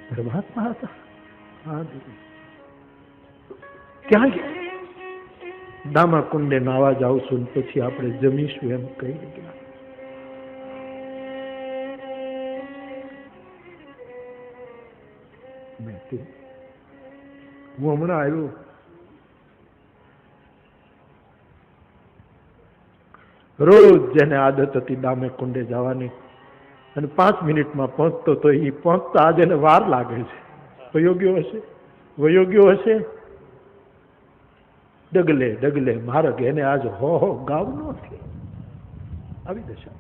[SPEAKER 1] પરમાત્મા હતા. હા દીદી, ક્યાં ગયા? દામા કુંડે નાવા જાઉં છું, પછી આપણે જમીશું એમ કહી ગયા. હું હમણાં આવ્યો, રોજ જેને આદત હતી દામે કુંડે જવાની, અને 5 મિનિટમાં પહોંચતો તો એ પહોંચતા આજે એને વાર લાગે છે. વયોગ્યો હશે ડગલે ડગલે માર્ગ એને આજ હો ગાવ નથી. આવી દશા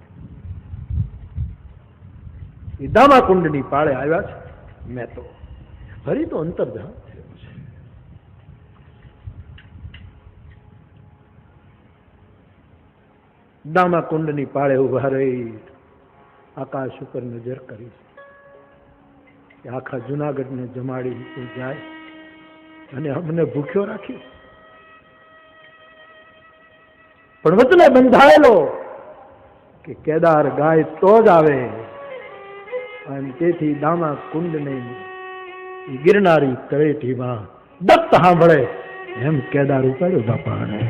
[SPEAKER 1] એ દામા કુંડની પાળે આવ્યા છે. મેં તો હરી તો અંતર્ધાન થયો છે. દામા કુંડની પાળે ઉભા રહી આકાશ ઉપર નજર કરી. આખા જુનાગઢને જમાડી જાય અને અમને ભૂખ્યો રાખ્યો. પણ વચને બંધાયેલો કે કેદાર ગાય તો જ આવે, અને તેથી દામા કુંડને ગિરનારી તળેટીમાં દત્ત સાંભળે એમ કેદાર ઉપાડ્યો બાપાને.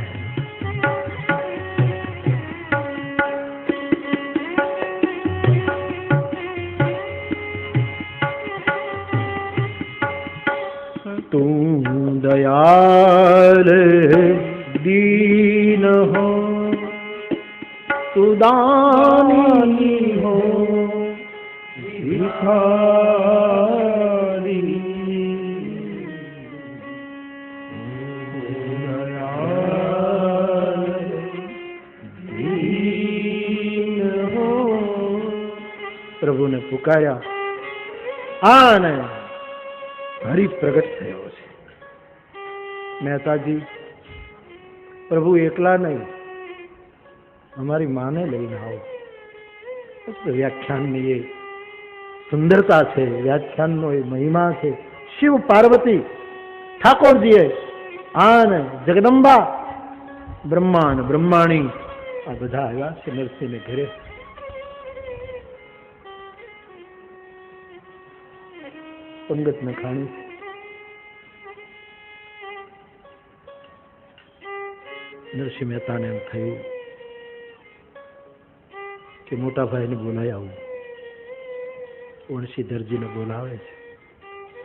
[SPEAKER 1] તું દયાલ दीन हो तू दानी हो भिखारी दीन हो. प्रभु ने पुकार्या आने हरि प्रगट थयो छे. मेहताजी प्रभु एकला नहीं, हमारी माँ ने लઈને आओ. व्याख्यान ये सुंदरता है, व्याख्यान नो महिमा है. शिव पार्वती ठाकुर जी आन जगदंबा ब्रह्मांड ब्रह्माणी आ बधा आव्या छे नरसिंह ने घरे. पंगत ने खाणी. नरसिंह मेहता ने एम थયું કે મોટા ભાઈને બોલાવી આવું. વણશીધરજી ને બોલાવે છે.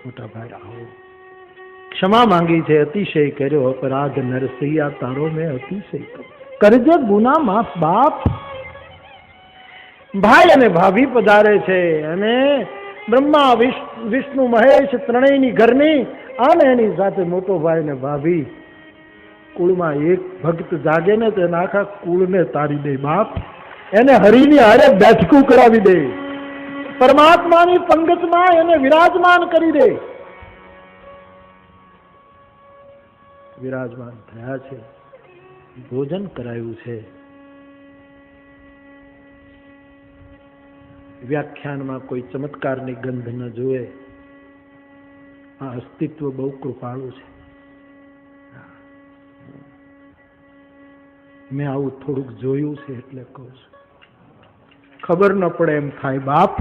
[SPEAKER 1] મોટા ભાઈ આવો. ક્ષમા માંગી છે, અતિશય કર્યો અપરાધ નરસિંહ તારો મેં અતિશય કરજે ગુના માફ બાપ. ભાઈ અને ભાભી પધારે છે અને બ્રહ્મા વિષ્ણુ મહેશ ત્રણેયની ઘરની અને એની સાથે મોટો ભાઈ ને ભાભી. કુળમાં એક ભક્ત જાગે ને તો એના આખા કુળને તારી દે બાપ. એને હરિની હારે બેઠકું કરાવી દે, પરમાત્માની પંગતમાં એને વિરાજમાન કરી દે. વિરાજમાન થયા છે, ભોજન કરાયું છે. વ્યાખ્યાનમાં કોઈ ચમત્કારની ગંધ ન જુએ. આ અસ્તિત્વ બહુ કૃપાળુ છે. મેં આવું થોડુંક જોયું છે એટલે કહું છું. ખબર ન પડે એમ થાય બાપ.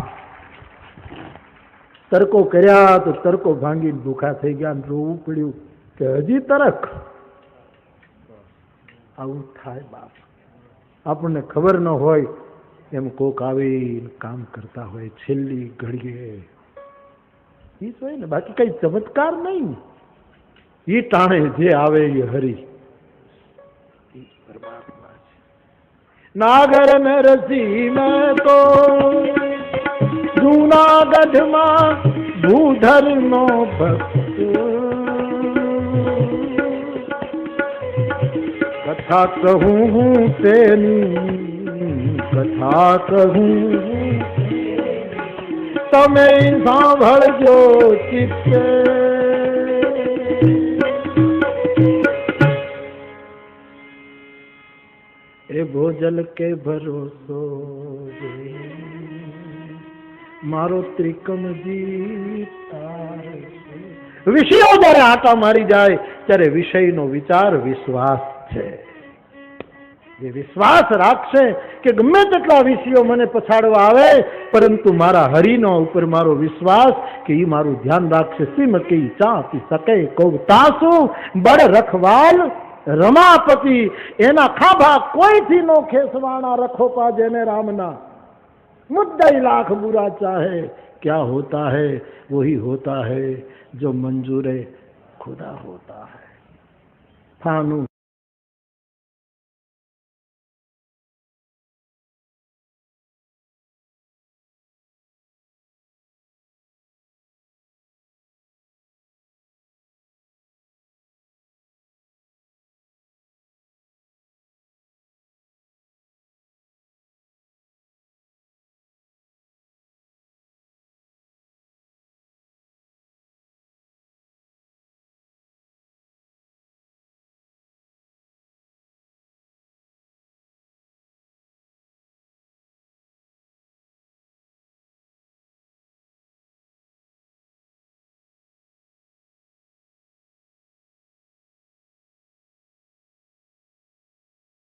[SPEAKER 1] તરકો કર્યા તો તરકો ભાંગીને ભૂખા થઈ ગયા ને રોવું પડ્યું કે હજી તરક. આવું થાય બાપ. આપણને ખબર ન હોય એમ કોક આવીને કામ કરતા હોય છેલ્લી ઘડીએ. એ જ હોય ને, બાકી કઈ ચમત્કાર નહીં. એ ટાણે જે આવે એ હરી પરમાત્મા છે. નાગર નરસિંહ મેં તો જૂનાગઢમાં ભૂધર નો ભક્ત. કથા કહું હું તેની કથા કહું, તમે સાંભળજો ચિત્તે. એ ભોજલ કે ભરોસો મારો ત્રિકમ જીતા. વિષયો જયારે આટા મારી જાય ત્યારે વિષયનો વિચાર વિશ્વાસ છે. એ વિશ્વાસ રાખશે કે ગમે તેટલા વિષયો મને પછાડવા આવે પરંતુ મારા હરિનો ઉપર મારો વિશ્વાસ કે એ મારું ધ્યાન રાખશે. શ્રીમતી ચાપી શકે કૌ તાસુ બળ રખવાલ રમાપતિ. એના ખાભા કોઈથી નો ખેસવાના રખોપા જેને રામના. मुद्दई लाख बुरा चाहे क्या होता है वही होता है जो मंजूर खुदा होता है. फानू